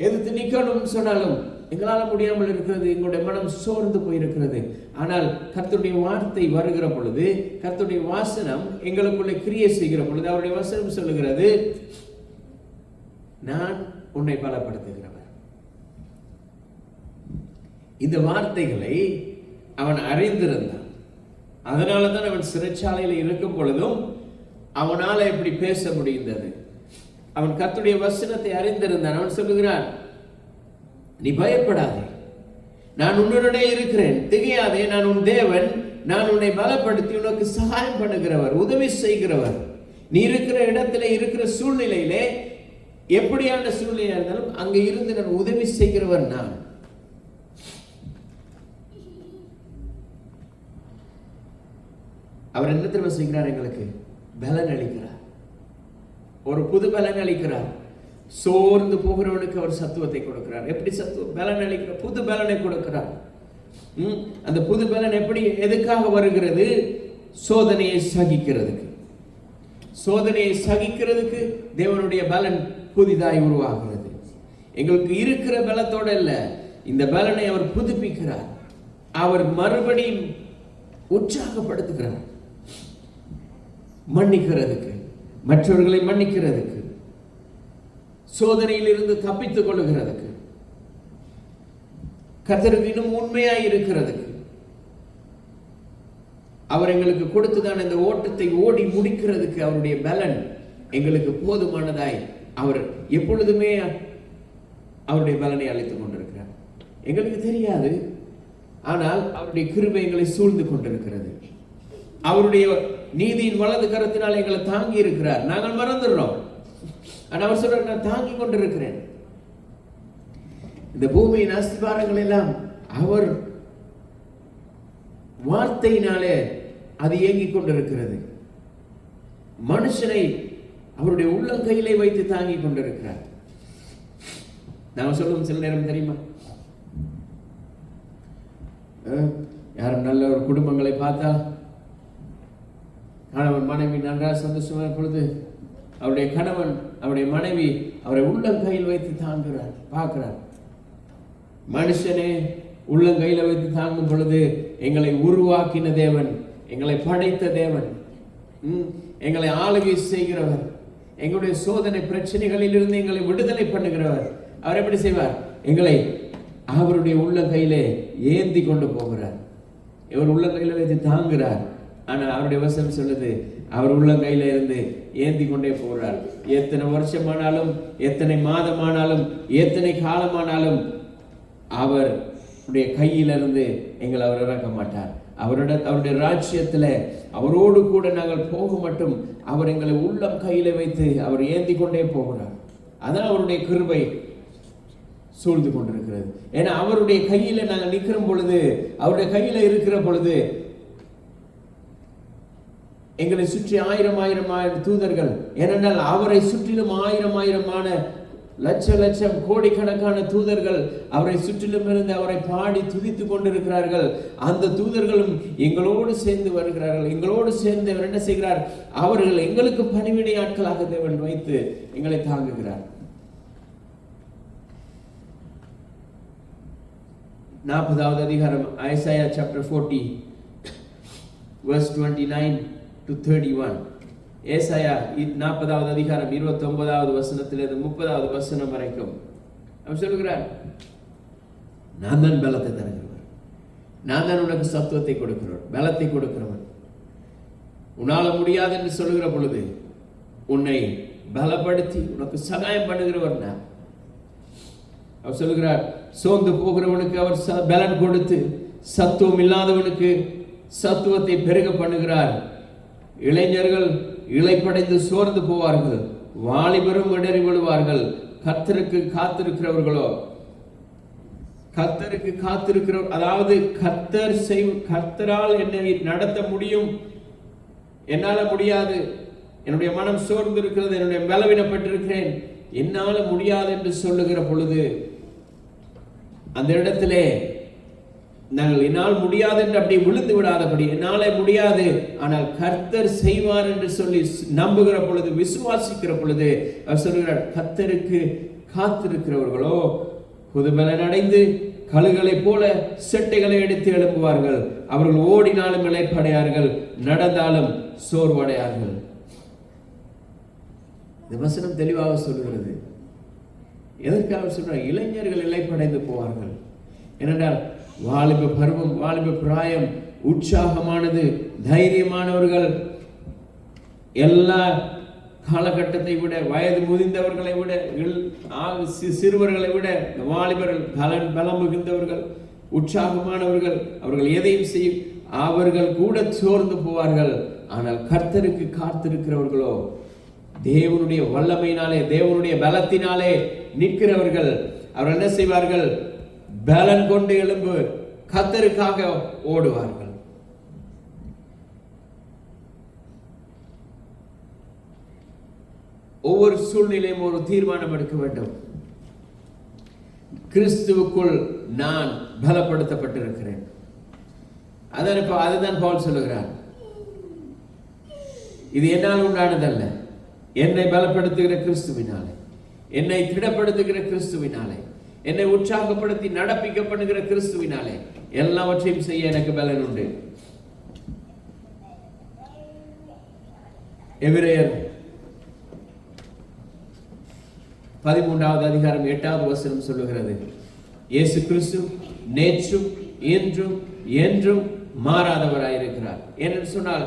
எதிர்த்து நிற்கணும் சொன்னாலும் எங்களால் முடியாமல் இருக்கிறது. எங்களுடைய மனம் சோர்ந்து போயிருக்கிறது. ஆனால் கர்த்தருடைய வார்த்தை வருகிற பொழுது, கர்த்தருடைய வாசனம் எங்களுக்குள்ளே கிரியை செய்கிற பொழுது, அவருடைய வசனம் சொல்லுகிறது, நான் உன்னை பலப்படுத்துகிறவர். இந்த வார்த்தைகளை அவன் அறிந்திருந்தான். அதனால தான் அவன் சிறைச்சாலையில் இருக்கும் பொழுதும் அவனால் எப்படி பேச முடிந்தது. அவன் கர்த்தருடைய வசனத்தை அறிந்திருந்தான். அவன் சொல்லுகிறான், நீ பயப்படாதே, நான் உன்னுடனே இருக்கிறேன், திகையாதே, நான் உன் தேவன், நான் உன்னை பலப்படுத்தி உனக்கு சகாயம் பண்ணுகிறவர், உதவி செய்கிறவர். நீ இருக்கிற இடத்துல, இருக்கிற சூழ்நிலையிலே, எப்படியான சூழ்நிலை இருந்தாலும் அங்க இருந்து நான் உதவி செய்கிறவர் நான். அவர் என்ன தெரியுமா செய்கிறார்? எங்களுக்கு பலன் அளிக்கிறார், ஒரு புது பலன் அளிக்கிறார். சோர்ந்து போகிறவனுக்கு அவர் சத்துவத்தை கொடுக்கிறார். எப்படி சத்துவம்? பலன் அளிக்கிறார், புது பலனை கொடுக்கிறார். அந்த புது பலன் எப்படி, எதுக்காக வருகிறது? சோதனையை சகிக்கிறதுக்கு. சோதனையை சகிக்கிறதுக்கு தேவனுடைய பலன் புதிதாய் உருவாகிறது. எங்களுக்கு இருக்கிற பலத்தோட இல்ல, இந்த பலனை அவர் புதுப்பிக்கிறார். அவர் மறுபடியும் உற்சாகப்படுத்துகிறார், மன்னிக்கிறதுக்கு, மற்றவர்களை மன்னிக்கிறதுக்கு, சோதனையில் இருந்து தப்பித்துக் கொள்ளுகிறதுக்கு, கர்த்தருக்கு இன்னும் உண்மையாய் இருக்கிறதுக்கு. அவர் எங்களுக்கு கொடுத்துதான் இந்த ஓட்டத்தை ஓடி முடிக்கிறதுக்கு அவருடைய பலன் எங்களுக்கு போதுமானதாய் அவர் எப்பொழுதுமே அவருடைய பலனை அளித்துக் கொண்டிருக்கிறார். எங்களுக்கு தெரியாது, ஆனால் அவருடைய கிருபை எங்களை சூழ்ந்து கொண்டிருக்கிறது. அவருடைய நீதியின் வலது கரத்தினால் எங்களை தாங்கி இருக்கிறார். நாங்கள் மறந்துடுறோம், ஆனால் அவர் சொல்றார், நான் தாங்கி கொண்டிருக்கிறேன். இந்த பூமியின் அஸ்திவாரங்கள் எல்லாம் அவர் வார்த்தையினாலே அது இயங்கிக் கொண்டிருக்கிறது. மனுஷனை அவருடைய உள்ளங்கையிலே வைத்து தாங்கிக் கொண்டிருக்கிறார். நாம சொல்லுவோம் சில நேரம் தெரியுமா, யாரும் நல்ல ஒரு குடும்பங்களை பார்த்தா, கணவன் மனைவி நன்றாக சந்தோஷமா பொழுது அவருடைய கணவன் அவருடைய மனைவி அவரை உள்ளங்கையில் வைத்து தாங்குகிறார், பார்க்கிறார். மனுஷனே உள்ளங்கையில வைத்து தாங்கும் பொழுது எங்களை உருவாக்கின தேவன், எங்களை படைத்த தேவன், எங்களை ஆளுகை செய்கிறவர், எங்களுடைய சோதனை பிரச்சனைகளில் இருந்து எங்களை விடுதலை பண்ணுகிறவர், அவர் எப்படி செய்வார்? எங்களை அவருடைய உள்ளங்கையிலே ஏந்தி கொண்டு போகிறார். இவர் உள்ளங்கையில வைத்து தாங்குகிறார். ஆனால் அவருடைய வசனம் சொல்லுது, அவர் உள்ளங்கையில இருந்து ஏந்தி கொண்டே போகிறார். எத்தனை வருஷமானாலும், எத்தனை மாதமானாலும், எத்தனை காலமானாலும் அவருடைய கையிலிருந்து எங்களை அவர் இறக்க மாட்டார். அவருடைய ராஜ்யத்துல அவரோடு கூட நாங்கள் போக மட்டும் அவர் எங்களை உள்ளம் கையில வைத்து அவர் ஏந்தி கொண்டே போகிறார். அதான் அவருடைய கிருபை சூழ்ந்து கொண்டிருக்கிறது. ஏன்னா அவருடைய கையில நாங்கள் நிற்கிற பொழுது, அவருடைய கையில இருக்கிற பொழுது எங்களை சுற்றி ஆயிரம் தூதர்கள், ஏனென்றால் அவரை சுற்றிலும் ஆயிரமான லட்சம் கோடிக்கணக்கான தூதர்கள் அவரை சுற்றிலும் இருந்து அவரை பாடி துதித்துக் கொண்டிருக்கிறார்கள். அந்த தூதர்களும் எங்களோடு சேர்ந்து வருகிறார்கள். எங்களோடு சேர்ந்து அவர் என்ன செய்கிறார்? அவர்கள் எங்களுக்கு பணிவிடை ஆட்களாக தேவன் வைத்து எங்களை தாங்குகிறார். 40வது அதிகாரம், ஐசாயா chapter 40 verse 29 to 31. ஏசாயா 40வது அதிகாரம் 29வது வசனத்திலிருந்து 30வது வசனம் வரைக்கும் அவர் சொல்கிறார், நான் தான் பலத்தை தருகிறவர், நான் தான் உனக்கு சத்துவத்தை கொடுக்கிறவர், பலத்தை கொடுக்கிறவன். உன்னால முடியாது என்று சொல்லுகிற பொழுது உன்னை பலப்படுத்தி உனக்கு சகாயம் பண்ணுகிறவர் நான். அவர் சொல்லுகிறார், சோர்ந்து போகிறவனுக்கு அவர் பலன் கொடுத்து சத்துவம் இல்லாதவனுக்கு சத்துவத்தை பெருக பண்ணுகிறார். இளைஞர்கள் இளைப்படைந்து சோர்ந்து போவார்கள், வாலிபரும் இடறி விழுவார்கள். கர்த்தருக்கு காத்திருக்கிறவர்களோ, கர்த்தருக்கு காத்திருக்கிறவர், அதாவது கர்த்தரால் என்னை நடத்த முடியும், என்னால முடியாது, என்னுடைய மனம் சோர்ந்து இருக்கிறது, என்னுடைய பலவீனப்பட்டிருக்கிறேன், என்னால முடியாது என்று சொல்லுகிற பொழுது அந்த இடத்திலே நாங்கள் என்னால் முடியாது என்று அப்படி விழுந்து விடாதபடி, என்னாலே முடியாது ஆனால் கர்த்தர் செய்வார் என்று சொல்லி நம்புகிற பொழுது, விசுவாசிக்கிற பொழுது அவர் சொல்கிறார், கர்த்தருக்கு காத்திருக்கிறவர்களோ புதுபலன் அடைந்து கழுகளைப் போல செட்டைகளை எடுத்து எழும்புவார்கள். அவர்கள் ஓடினாலும் இளைப்படையார்கள், நடந்தாலும் சோர்வடையார்கள். இந்த வசனம் தெளிவாக சொல்கிறது. எதற்காக சொல்றார்? இளைஞர்கள் இளைப்படைந்து போவார்கள். ஏனென்றால் வாலிப பருவம், வாலிப பிராயம் உற்சாகமானது, தைரியமானவர்கள், எல்லா காலகட்டத்தை விட, வயது முதிர்ந்தவர்களை விட, சிறுவர்களை விட வாலிபர்கள், பலம் மிகுந்தவர்கள், உற்சாகமானவர்கள், அவர்கள் எதையும் செய்யும், அவர்கள் கூட சோர்ந்து போவார்கள். ஆனால் கர்த்தருக்கு காத்திருக்கிறவர்களோ தேவனுடைய வல்லமையினாலே, தேவனுடைய பலத்தினாலே நிற்கிறவர்கள். அவர்கள் என்ன செய்வார்கள்? பலன் கொண்டு எழும்பு கர்த்தருக்காக ஓடுவார்கள். ஒவ்வொரு சூழ்நிலையும் ஒரு தீர்மானம் எடுக்க வேண்டும். கிறிஸ்துவுக்குள் நான் பலப்படுத்தப்பட்டிருக்கிறேன். அதுதான் பவுல் சொல்லுகிறார். இது என்னால் உண்டானதல்ல, என்னை பலப்படுத்துகிற கிறிஸ்துவினாலே, என்னை திடப்படுத்துகிற கிறிஸ்துவினாலே, என்னை உற்சாகப்படுத்தி நடப்பிக்கப்படுகிற கிறிஸ்துவினாலே எல்லாவற்றையும் செய்ய எனக்கு பலன் உண்டு. எபிரேயர் 13வது அதிகாரம் 8வது வசனம் சொல்லுகிறது, இயேசு கிறிஸ்து நேற்றும் இன்றும் என்றும் மாறாதவராயிருக்கிறார். ஏனென்று சொன்னால்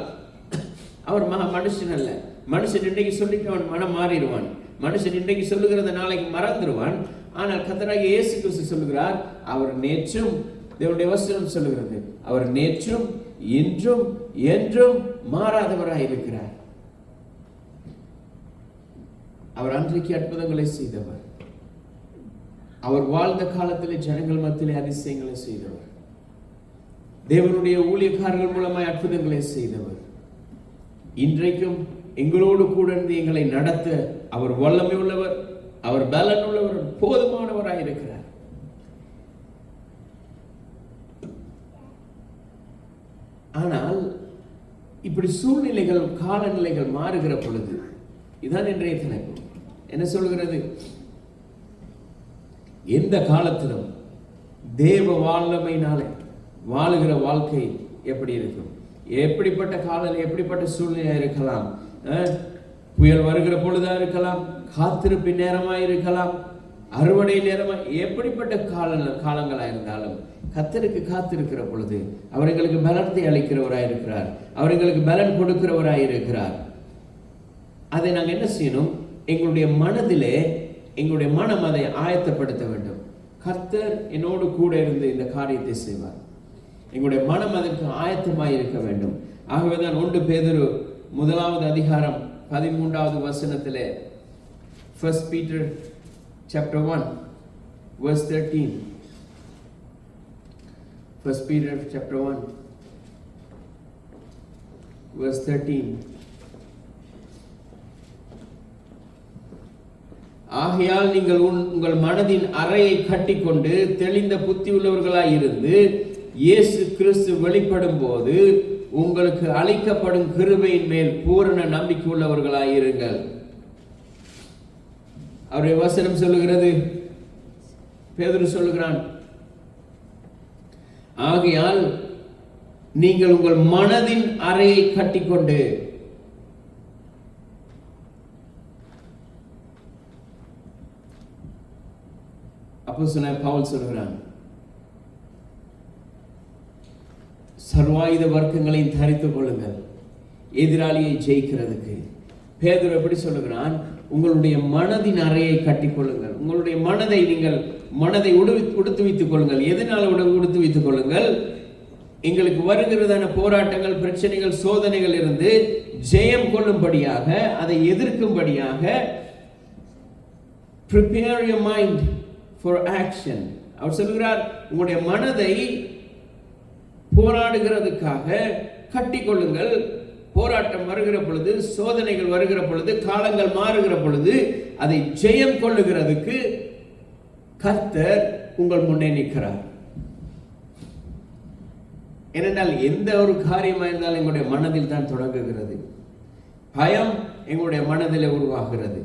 அவர் மனுஷன் அல்ல. மனுஷன் இன்றைக்கு சொல்லிட்டு அவன் மனம் மாறிடுவான். மனுஷன் இன்றைக்கு சொல்லுகிறத நாளைக்கு மறந்துடுவான். ஆனால் கர்த்தராகிய இயேசு கிறிஸ்து சொல்லுகிறார், அவர் நேற்றும், தேவனுடைய வசனம் சொல்லுகிறது, அவர் நேற்றும் இன்றும் என்றும் மாறாதவராயிருக்கிறார். அவர் அன்றைக்கு அற்புதங்களை செய்தவர். அவர் வாழ்ந்த காலத்திலே ஜனங்கள் மத்தியிலே அதிசயங்களை செய்தவர். தேவனுடைய ஊழியக்காரர்கள் மூலமாய் அற்புதங்களை செய்தவர். இன்றைக்கும் எங்களோடு கூட இருந்து எங்களை நடத்த அவர் வல்லமை உள்ளவர், அவர் பலன் உள்ளவர், போதுமானவராயிருக்கிறார். ஆனால் இப்படி சூழ்நிலைகள், காலநிலைகள் மாறுகிற பொழுது, இதான் இன்றைய தலைப்பு. என்ன சொல்கிறது? எந்த காலத்திலும் தேவ வல்லமையினாலே வாழுகிற வாழ்க்கை எப்படி இருக்கும்? எப்படிப்பட்ட காலம், எப்படிப்பட்ட சூழ்நிலையா இருக்கலாம். புயல் வருகிற பொழுதா இருக்கலாம், காத்திருப்பின் நேரமா இருக்கலாம், அறுவடை நேரமா, எப்படிப்பட்ட காலங்களா இருந்தாலும் கர்த்தருக்கு காத்திருக்கிற பொழுது அவர் எங்களுக்கு பலத்தை அளிக்கிறவராயிருக்கிறார். அவர் எங்களுக்கு பலன் கொடுக்கிறவராயிருக்கிறார். அதை நாங்கள் என்ன செய்யணும்? எங்களுடைய மனதிலே, எங்களுடைய மனம் அதை ஆயத்தப்படுத்த வேண்டும். கர்த்தர் என்னோடு கூட இருந்து இந்த காரியத்தை செய்வார். எங்களுடைய மனம் அதற்கு ஆயத்தமாய் இருக்க வேண்டும். ஆகவேதான் 1 பேதுரு 1வது அதிகாரம் 13வது வசனத்திலே, 1 Peter chapter 1 verse 13, 1 Peter chapter 1 verse 13, ஆகையால் நீங்கள் உங்கள் மனதின் அறையை கட்டிக்கொண்டு தெளிந்த புத்தி உள்ளவர்களாய் இருந்து இயேசு கிறிஸ்து வெளிப்படும் போது உங்களுக்கு அளிக்கப்படும் கிருபையின் மேல் பூரண நம்பிக்கை உள்ளவர்களாய் இருங்கள். அவருடைய வசனம் சொல்லுகிறது, பேதுரு சொல்லுகிறான், ஆகையால் நீங்கள் உங்கள் மனதின் அறையை கட்டிக்கொண்டு, அப்போஸ்தலனாகிய பவுல் சொல்கிறான், சர்வாயுத வர்க்கங்களையும் தரித்துக் கொள்ளுங்கள் எதிராளியை ஜெயிக்கிறதுக்கு. பேதுரு எப்படி சொல்லுகிறான்? உங்களுடைய மனதின் அறையை கட்டிக்கொள்ளுங்கள். உங்களுடைய மனதை, நீங்கள் மனதை உடுத்து வைத்துக் கொள்ளுங்கள். எதனால் உடுத்து வைத்துக் கொள்ளுங்கள்? எங்களுக்கு வருகிறதான போராட்டங்கள், பிரச்சனைகள், சோதனைகள் இருந்து ஜெயம் கொள்ளும்படியாக, அதை எதிர்க்கும்படியாக prepare your mind for action. அவர் சொல்கிறார், உங்களுடைய மனதை போராடுகிறதுக்காக கட்டிக்கொள்ளுங்கள். போராட்டம் வருகிற பொழுது, சோதனைகள் வருகிற பொழுது, காலங்கள் மாறுகிற பொழுது அதை ஜெயம் கொள்ளுகிறதுக்கு கர்த்தர் உங்கள் முன்னே நிற்கிறார். ஏனென்றால் எந்த ஒரு காரியமாக இருந்தாலும் எங்களுடைய மனதில் தான் தொடங்குகிறது. பயம் எங்களுடைய மனதிலே உருவாகிறது,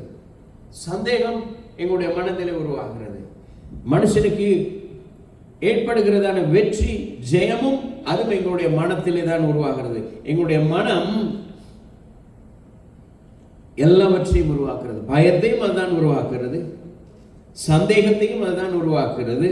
சந்தேகம் எங்களுடைய மனதிலே உருவாகிறது. மனுஷனுக்கு ஏற்படுகிறதான வெற்றி, ஜெயமும் அதுவும் எங்களுடைய மனத்திலே தான் உருவாகிறது. எங்களுடைய மனம் எல்லாவற்றையும் உருவாக்குறது. பயத்தையும் அதுதான் உருவாக்குறது, சந்தேகத்தையும் அதுதான் உருவாக்குறது,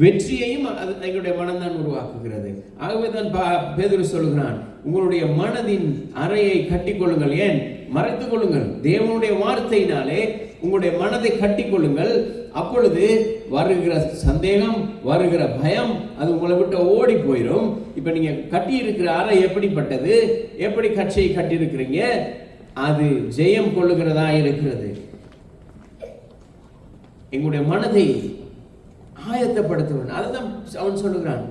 வெற்றியையும் அது எங்களுடைய மனம்தான் உருவாக்குகிறது. ஆகவே தான் பேதுரு சொல்கிறான், உங்களுடைய மனதின் அறையை கட்டிக்கொள்ளுங்கள். ஏன் மறைத்துக் கொள்ளுங்கள்? தேவனுடைய வார்த்தையினாலே உங்களுடைய மனதை கட்டிக்கொள்ளுங்கள். அப்பொழுது வருகிற சந்தேகம், வருகிற பயம் அது உங்களை விட்டு ஓடி போயிடும். இப்ப நீங்க கட்டி இருக்கிற அறை எப்படிப்பட்டது? எப்படி கட்சியை கட்டி இருக்கிறீங்க? அது ஜெயம் கொள்ளுகிறதா இருக்கிறது. எங்களுடைய மனதை ஆயத்தப்படுத்துவன். அதுதான் அவன் சொல்லுகிறான்,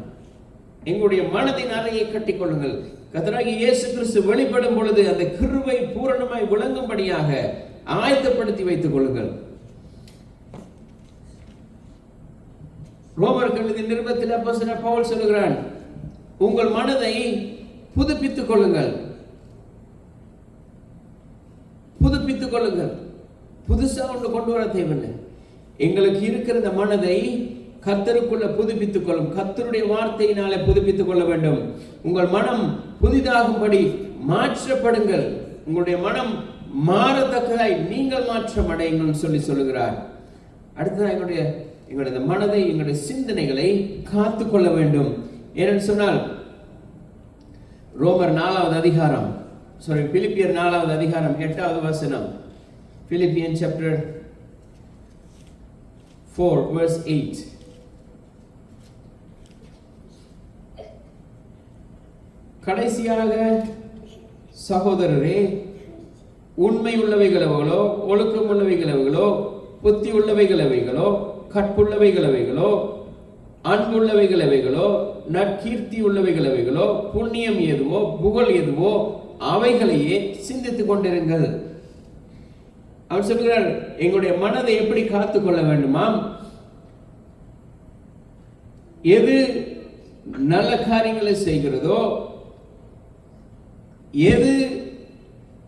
எங்களுடைய மனதின் அறையை கட்டிக்கொள்ளுங்கள். கர்த்தராகிய இயேசு கிறிஸ்து வெளிப்படும் பொழுது அந்த கிருபை பூரணமாய் விளங்கும்படியாக ஆயத்தப்படுத்தி வைத்துக் கொள்ளுங்கள். ரோமருக்கு எழுதிய நிருபத்தில் அப்போஸ்தலன் பவுல் சொல்கிறான், உங்கள் மனதை புதுப்பித்துக் கொள்ளுங்கள். புதுப்பித்துக் கொள்ளுங்கள். புதுசா ஒன்று கொண்டு வர தேவையில்லை. எங்களுக்கு இருக்கிற இந்த மனதை கர்த்தருக்குள்ள புதுப்பித்துக் கொள்ளும். கர்த்தருடைய வார்த்தையினாலே புதுப்பித்துக் கொள்ள வேண்டும். உங்கள் மனம் புதிதாகும்படி மாற்றப்படுங்கள். உங்களுடைய மனம் மாறத்தக்கதாய் நீங்கள் மாற்றம் அடையுங்கள் சொல்லி சொல்லுகிறார். அடுத்ததான் எங்களுடைய மனதை, எங்களுடைய சிந்தனைகளை காத்துக்கொள்ள வேண்டும். ஏனென்று சொன்னால் ரோமர் 4வது அதிகாரம், பிலிப்பியர் 4வது அதிகாரம் 8வது வசனம். Philippians chapter 4 verse 8. கடைசியாக சகோதரரே, உண்மை உள்ளவைகளோ, ஒழுக்கம் உள்ளவைகளோ, புத்தி உள்ளவைகளோ, கற்புள்ளவைகளோ, அன்புள்ளவைகளோ, நற்கீர்த்தி உள்ளவைகளோ, புண்ணியம் எதுவோ, புகழ் எதுவோ அவைகளையே சிந்தித்துக் கொண்டிருங்கள். அவர் சொல்கிறார், எங்களுடைய மனதை எப்படி காத்துக்கொள்ள வேண்டுமாம்? எது நல்ல காரியங்களை செய்கிறதோ, எது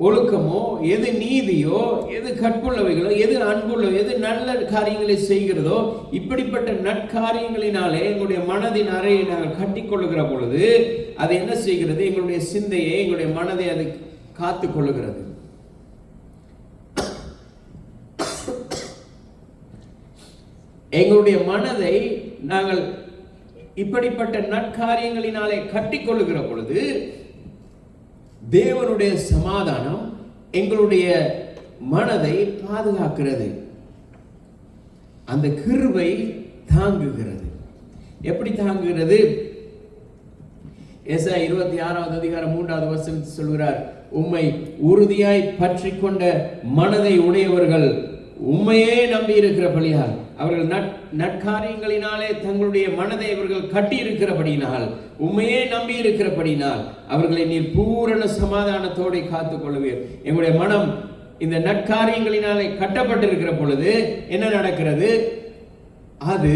ஒழுக்கமோ, எது நீதியோ, எது கற்புள்ளவைகளோ, எது அன்புள்ளோ, எது நல்ல காரியங்களை செய்கிறதோ, இப்படிப்பட்ட நற்காரியங்களினாலே எங்களுடைய மனதின் அறையை நாங்கள் கட்டிக்கொள்ளுகிற பொழுது அது என்ன செய்கிறது? எங்களுடைய சிந்தையை, எங்களுடைய மனதை அது காத்துக் கொள்ளுகிறது. எங்களுடைய மனதை நாங்கள் இப்படிப்பட்ட நற்காரியங்களினாலே கட்டிக்கொள்ளுகிற பொழுது தேவனுடைய சமாதானம் எங்களுடைய மனதை பாதுகாக்கிறது. அந்த கிருபை தாங்குகிறது. எப்படி தாங்குகிறது? ஏசாயா 26வது அதிகாரம் 3வது வசனத்தில் சொல்கிறார், உம்மை உறுதியாய் பற்றி கொண்ட மனதை உடையவர்கள் உம்மையே நம்பி இருக்கிறபடியால், அவர்கள் நற்காரியங்களினாலே தங்களுடைய மனதை அவர்கள் கட்டி இருக்கிறபடினால், உண்மையே நம்பி இருக்கிறபடினால் அவர்களை நீர் பூரண சமாதானத்தோடு காத்துக் கொள்வீர். எங்களுடைய மனம் இந்த நற்காரியங்களினாலே கட்டப்பட்டிருக்கிற பொழுது என்ன நடக்கிறது? அது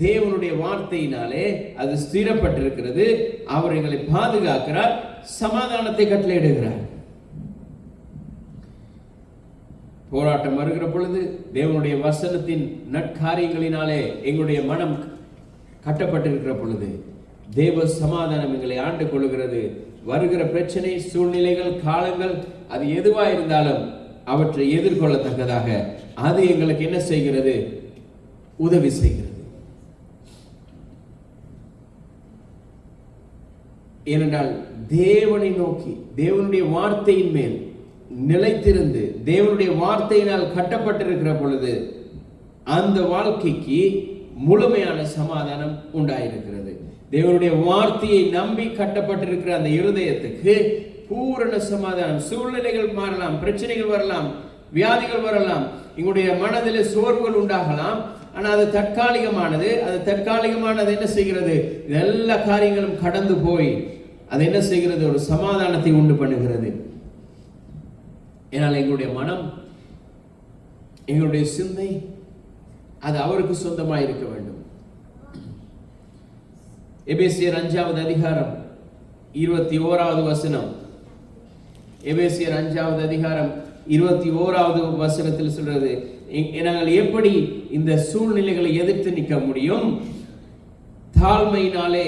தேவனுடைய வார்த்தையினாலே அது ஸ்திரப்பட்டிருக்கிறது. அவர் எங்களை பாதுகாக்கிறார், சமாதானத்தை கட்டளையிடுகிறார். போராட்டம் வருகிற பொழுது தேவனுடைய வசனத்தின் நற்காரியங்களினாலே எங்களுடைய மனம் கட்டப்பட்டிருக்கிற பொழுது தேவ சமாதானம் எங்களை ஆண்டு கொள்ளுகிறது. வருகிற பிரச்சனை, சூழ்நிலைகள், காலங்கள் அது எதுவா இருந்தாலும் அவற்றை எதிர்கொள்ளத்தக்கதாக அது எங்களுக்கு என்ன செய்கிறது? உதவி செய்கிறது. ஏனென்றால் தேவனை நோக்கி, தேவனுடைய வார்த்தையின் மேல் நிலைத்திருந்து தேவனுடைய வார்த்தையினால் கட்டப்பட்டிருக்கிற பொழுது அந்த வாழ்க்கைக்கு முழுமையான சமாதானம் உண்டாயிருக்கிறது. தேவனுடைய வார்த்தையை நம்பி கட்டப்பட்டிருக்கிற அந்த இருதயத்துக்கு பூரண சமாதானம். சூழ்நிலைகள் மாறலாம், பிரச்சனைகள் வரலாம், வியாதிகள் வரலாம், எங்களுடைய மனதில் சோர்வுகள் உண்டாகலாம். ஆனால் அது தற்காலிகமானது. அது தற்காலிகமானது என்ன செய்கிறது? எல்லா காரியங்களும் கடந்து போய் அது என்ன செய்கிறது? ஒரு சமாதானத்தை உண்டு பண்ணுகிறது. ஏனால் எங்களுடைய மனம், எங்களுடைய சிந்தை அது அவருக்கு சொந்தமாக இருக்க வேண்டும். எபேசியர் 5வது அதிகாரம் 21வது வசனம். எபேசியர் 5வது அதிகாரம் 21வது வசனத்தில் சொல்றது, நாங்கள் எப்படி இந்த சூழ்நிலைகளை எதிர்த்து நிற்க முடியும்? தாழ்மையினாலே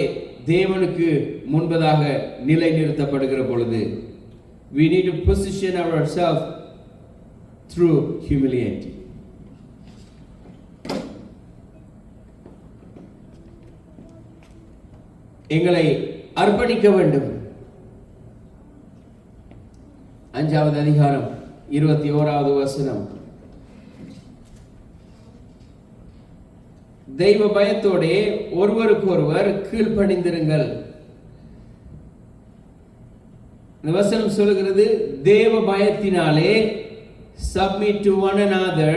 தேவனுக்கு முன்பதாக நிலை நிறுத்தப்படுகிற பொழுது we need to position ourselves through humility. எங்களை அர்ப்பணிக்க வேண்டும். 5வது அதிகாரம் 21வது வசனம். தெய்வ பயத்தோடே ஒருவருக்கொருவர் கீழ்ப்படிந்திருங்கள். இந்த வசனம் சொல்கிறது, தேவ பயத்தினாலே submit to one another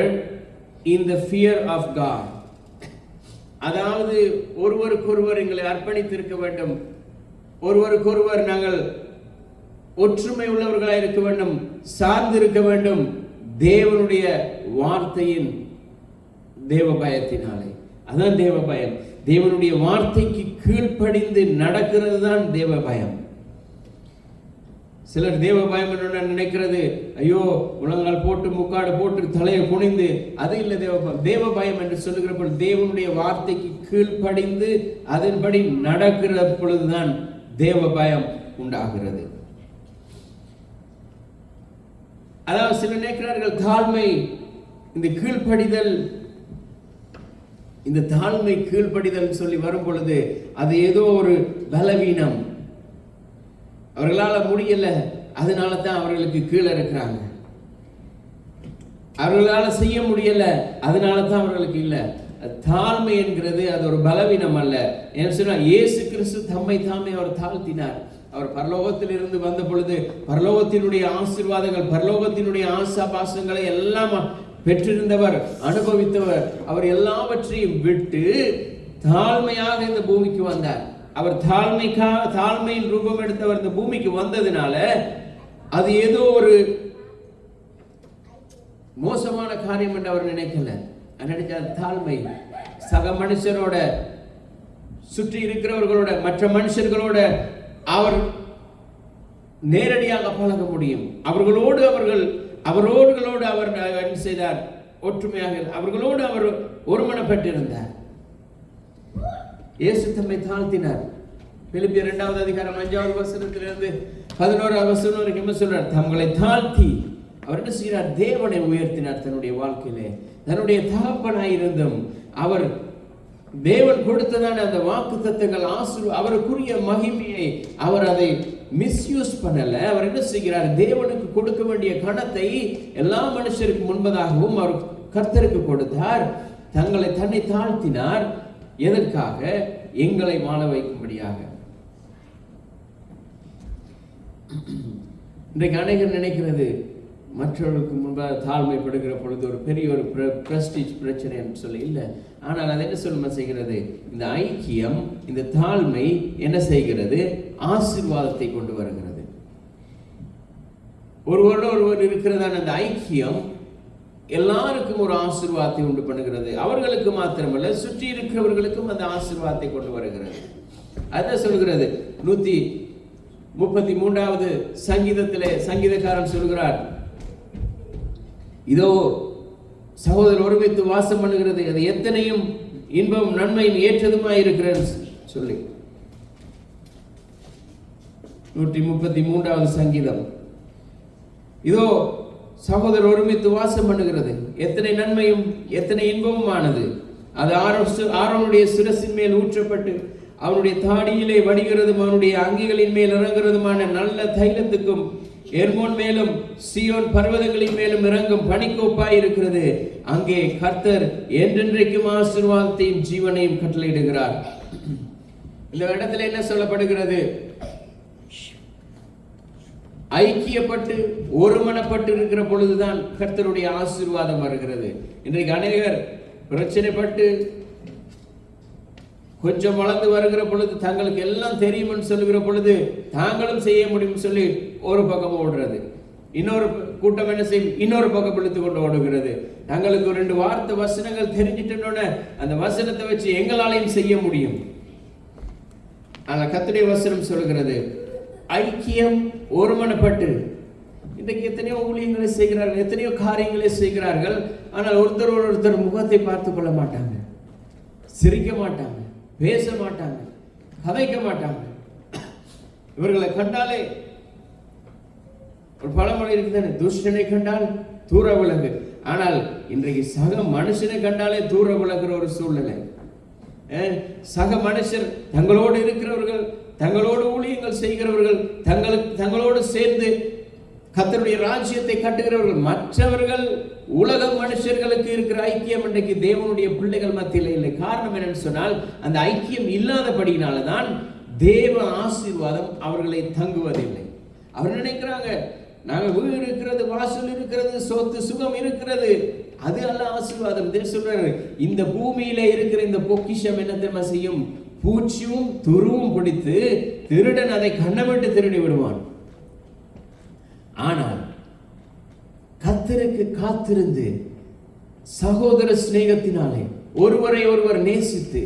in the fear of God. அதாவது ஒருவருக்கொருவர் எங்களை அர்ப்பணித்திருக்க வேண்டும். ஒருவருக்கொருவர் நாங்கள் ஒற்றுமை உள்ளவர்களாக இருக்க வேண்டும், சார்ந்திருக்க வேண்டும். தேவனுடைய வார்த்தையின் தேவ பயத்தினாலே. அதான் தேவ பயம். தேவனுடைய வார்த்தைக்கு கீழ்ப்படிந்து நடக்கிறது தான் தேவ பயம். சிலர் தேவ பயம் என்று நினைக்கிறது, ஐயோ முழங்கால் போட்டு முக்காடு போட்டு தலையை குனிந்து, அது இல்லை தேவ பயம். தேவ பயம் என்று சொல்லுகிற பொழுது தேவனுடைய வார்த்தைக்கு கீழ்ப்படிந்து அதன்படி நடக்கிற பொழுதுதான் தேவ பயம் உண்டாகிறது. அதாவது சிலர் நினைக்கிறார்கள் தாழ்மை, இந்த கீழ்ப்படிதல், இந்த தாழ்மை கீழ்ப்படிதல் சொல்லி வரும் பொழுது அது ஏதோ ஒரு பலவீனம், அவர்களால் முடியல, அதனால தான் அவர்களுக்கு கீழே இருக்கிறாங்க. அவர்களால் செய்ய முடியல, அதனால தான் அவர்களுக்கு இல்லை. தாழ்மை என்கிறது அது ஒரு பலவீனம் அல்ல. என்ன சொன்னா, இயேசு கிறிஸ்து தம்மை தாமே அவர் தாழ்த்தினார். அவர் பரலோகத்தில் இருந்து வந்த பொழுது பரலோகத்தினுடைய ஆசீர்வாதங்கள், பரலோகத்தினுடைய ஆசாபாசங்களை எல்லாம் பெற்றிருந்தவர், அனுபவித்தவர். அவர் எல்லாவற்றையும் விட்டு தாழ்மையாக இந்த பூமிக்கு வந்தார். அவர் தாழ்மையின் ரூபம் எடுத்தவர் இந்த பூமிக்கு வந்ததுனால அது ஏதோ ஒரு மோசமான காரியம் என்று அவர் நினைக்கல. நினைச்சார் தாழ்மை, சக மனுஷரோட, சுற்றி இருக்கிறவர்களோட, மற்ற மனுஷர்களோட அவர் நேரடியாக பழக முடியும். அவர்களோடு அவர் என்ன செய்தார்? ஒற்றுமையாக அவர்களோடு அவர் ஒருமனப்பட்டிருந்தார். இயேசு தம்மை தாழ்த்தினார். பிலிப்பியர் 2வது அதிகாரம் 5வது வசனத்திலிருந்து 11வது வசனம் வரைக்கும் என்ன சொல்றார்? தங்களை தாழ்த்தி அவர் என்ன செய்கிறார்? தேவனை உயர்த்தினார். தன்னுடைய வாழ்க்கையிலே தன்னுடைய தகப்பனாயிருந்தும் அவர் தேவன் கொடுத்ததான அந்த வாக்குத்தத்தங்கள் அவருக்குரிய மகிமையை அவர் அதை மிஸ்யூஸ் பண்ணல. அவர் என்ன செய்கிறார்? தேவனுக்கு கொடுக்க வேண்டிய கணத்தை எல்லா மனுஷருக்கு முன்பதாகவும் அவர் கர்த்தருக்கு கொடுத்தார். தன்னை தாழ்த்தினார். எதற்காக? எங்களை வாழ வைக்கும்படியாக. இன்றைக்கு அநேகர் நினைக்கிறது, மற்றவர்களுக்கு முன்பாக தாழ்மைப்படுகிற பொழுது ஒரு பெரிய ஒரு பிரஸ்டீஜ் பிரச்சனை என்று சொல்லி இல்லை. ஆனால் அது என்ன சொல்ல செய்கிறது? இந்த ஐக்கியம், இந்த தாழ்மை என்ன செய்கிறது? ஆசீர்வாதத்தை கொண்டு வருகிறது. ஒருவர் இருக்கிறதான அந்த ஐக்கியம் எல்லாருக்கும் ஒரு ஆசீர்வாதத்தை உண்டு பண்ணுகிறது. அவர்களுக்கு மாத்திரமல்ல, சுற்றி இருக்கிறவர்களுக்கும் அந்த ஆசீர்வாதத்தை கொண்டு வருகிறது. அதான் சொல்கிறது 133வது சங்கீதத்திலே சங்கீதக்காரன் சொல்கிறார், இதோ சகோதரர் ஒருமித்து வாசம் பண்ணுகிறது, அது எத்தனையும் இன்பம் நன்மையும் ஏற்றதுமாய் இருக்கிறது சொல்லி. 133வது சங்கீதம். இதோ சகோதரர் ஒருமித்து வாசம் பண்ணுகிறது, எத்தனை நன்மையும் எத்தனை இன்பமும் ஆனது. அது ஆரோனுடைய சிரசின் மேல் ஊற்றப்பட்டு அவனுடைய தாடியிலே வடிகிறதும் அவனுடைய அங்கிகளின் மேல் இறங்குறதுமான நல்ல தைலத்துக்கும் எர்மோன் மேலும் சீயோன் பர்வதங்களின் மேலும் இறங்கும் பனிக்கோப்பாய் இருக்கிறது. அங்கே கர்த்தர் என்றென்றைக்கும் ஆசீர்வாதத்தையும் ஜீவனையும் கட்டளையிடுகிறார். இந்த இடத்துல என்ன சொல்லப்படுகிறது? ஐக்கியப்பட்டு ஒருமனப்பட்டு இருக்கிற பொழுதுதான் கர்த்தருடைய ஆசீர்வாதம் வருகிறது. இன்றைக்கு அநேகர் பிரச்சனைப்பட்டு கொஞ்சம் வளர்ந்து வருகிற பொழுது, தங்களுக்கு எல்லாம் தெரியும்னு சொல்லுகிற பொழுது, தாங்களும் செய்ய முடியும் சொல்லி ஒரு பக்கம் ஓடுறது. இன்னொரு கூட்டம் என்ன செய்யும்? இன்னொரு பக்கம் பிடித்து கொண்டு ஓடுகிறது. தங்களுக்கு 2 வார்த்தை வசனங்கள் தெரிஞ்சிட்டோட அந்த வசனத்தை வச்சு எங்களாலையும் செய்ய முடியும். ஆனா கர்த்தருடைய வசனம் சொல்கிறது, ஐக்கியம் ஒருமனப்பட்டு. இன்றைக்கு எத்தனையோ ஊழியங்களை செய்கிறார்கள், எத்தனையோ காரியங்களை செய்கிறார்கள். ஆனால் ஒருத்தர் முகத்தை பார்த்து கொள்ள மாட்டாங்க, சிரிக்க மாட்டாங்க, பேச மாட்டாங்க, கதைக்க மாட்டாங்க. இவர்களை கண்டாலே ஒரு பழமொழி இருக்குதானே, துஷ்டனை கண்டால் தூர விலகு. ஆனால் இன்றைக்கு சக மனுஷனை கண்டாலே தூர விலகுற ஒரு சூழ்நிலை. சக மனுஷர், தங்களோடு இருக்கிறவர்கள், தங்களோடு ஊழியங்கள் செய்கிறவர்கள், தங்களோடு சேர்ந்து கர்த்தருடைய ராஜ்யத்தை கட்டுகிறவர்கள், மற்றவர்கள் உலக மனுஷர்களுக்கு இருக்கிற ஐக்கியம் இன்றைக்கு தேவனுடைய பிள்ளைகள் மத்தியில் இல்லை. காரணம் என்னன்னு சொன்னால், அந்த ஐக்கியம் இல்லாதபடினால தான் தேவ ஆசீர்வாதம் அவர்களை தங்குவதில்லை. அவர் நினைக்கிறாங்க, நாங்கள் வீடு இருக்கிறது, வாசல் இருக்கிறது, சொத்து சுகம் இருக்கிறது, அது அல்ல ஆசீர்வாதம். சொல்றாரு, இந்த பூமியில இருக்கிற இந்த பொக்கிஷம் என்ன தெரியுமா செய்யும்? பூச்சியும் துருவும் பிடித்து திருடன் அதை கண்ணமிட்டு திருடி விடுவான். ஆனால் கர்த்தருக்கு காத்திருந்து சகோதர சிநேகத்தினாலே ஒருவரை ஒருவர் நேசித்து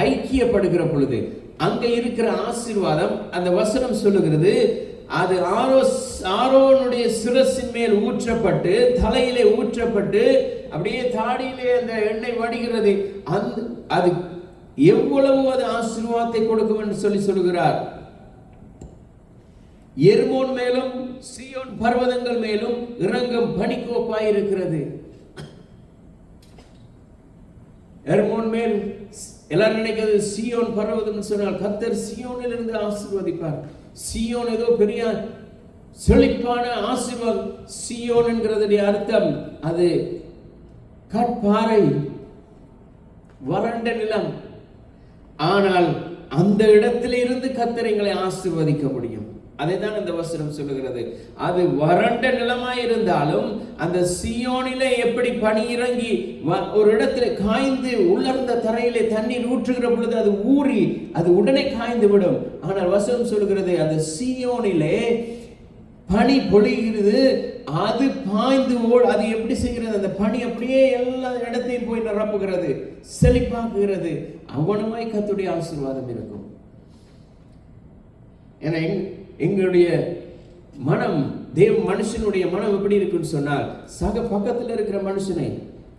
ஐக்கியப்படுகிற பொழுது அங்க இருக்கிற ஆசீர்வாதம், அந்த வசனம் சொல்லுகிறது, அது ஆரோனுடைய சிரசின் மேல் ஊற்றப்பட்டு, தலையிலே ஊற்றப்பட்டு, அப்படியே தாடியிலே அந்த எண்ணெய் வடிகிறது. அது எவ்வளவு அது ஆசீர்வாதத்தை கொடுக்கும் என்று சொல்லுகிறார். எர்மோன் மேலும் சீயோன் பர்வதங்கள் மேலும் இறங்கும் பனிக்கோப்பாய் இருக்கிறது. எர்மோன் மேல் எல்லாரும் நினைக்கிறது சீயோன் பர்வதம் சொன்னால் கர்த்தர் சீயோனில் இருந்து ஆசீர்வதிப்பார். சீயோன் ஏதோ பெரிய செழிப்பான ஆசீர்வாதம். சீயோன் என்கிறதுடைய அர்த்தம் அது கற்பாறை, வறண்ட நிலம். ஆனால் அந்த இடத்திலிருந்து கர்த்தர் எங்களை ஆசீர்வதிக்க முடியும். அதைதான் இந்த வசனம் சொல்லுகிறது. அது வறண்ட நிலமாய் இருந்தாலும் அந்த சீயோனிலே எப்படி பனி இறங்கி ஒரு இடத்துல காய்ந்து உலர்ந்த தரையிலே தண்ணீர் ஊற்றுகிற பொழுது அது ஊறி அது உடனே காய்ந்து விடும். ஆனால் வசனம் சொல்லுகிறது, அந்த சீயோனிலே பனி பொழிகிறது, அது பாய்ந்து அது எப்படி செய்கிறது? அந்த பனி அப்படியே எல்லா இடத்தையும் போய் நிரப்புகிறது, செழிப்பாக்குகிறது. அவனமாய் கர்த்தருடைய ஆசீர்வாதம் இருக்கும். ஏன்னா எங்களுடைய மனம், மனுஷனுடைய மனம் எப்படி இருக்குன்னு சொன்னால், சக பக்கத்தில் இருக்கிற மனுஷனை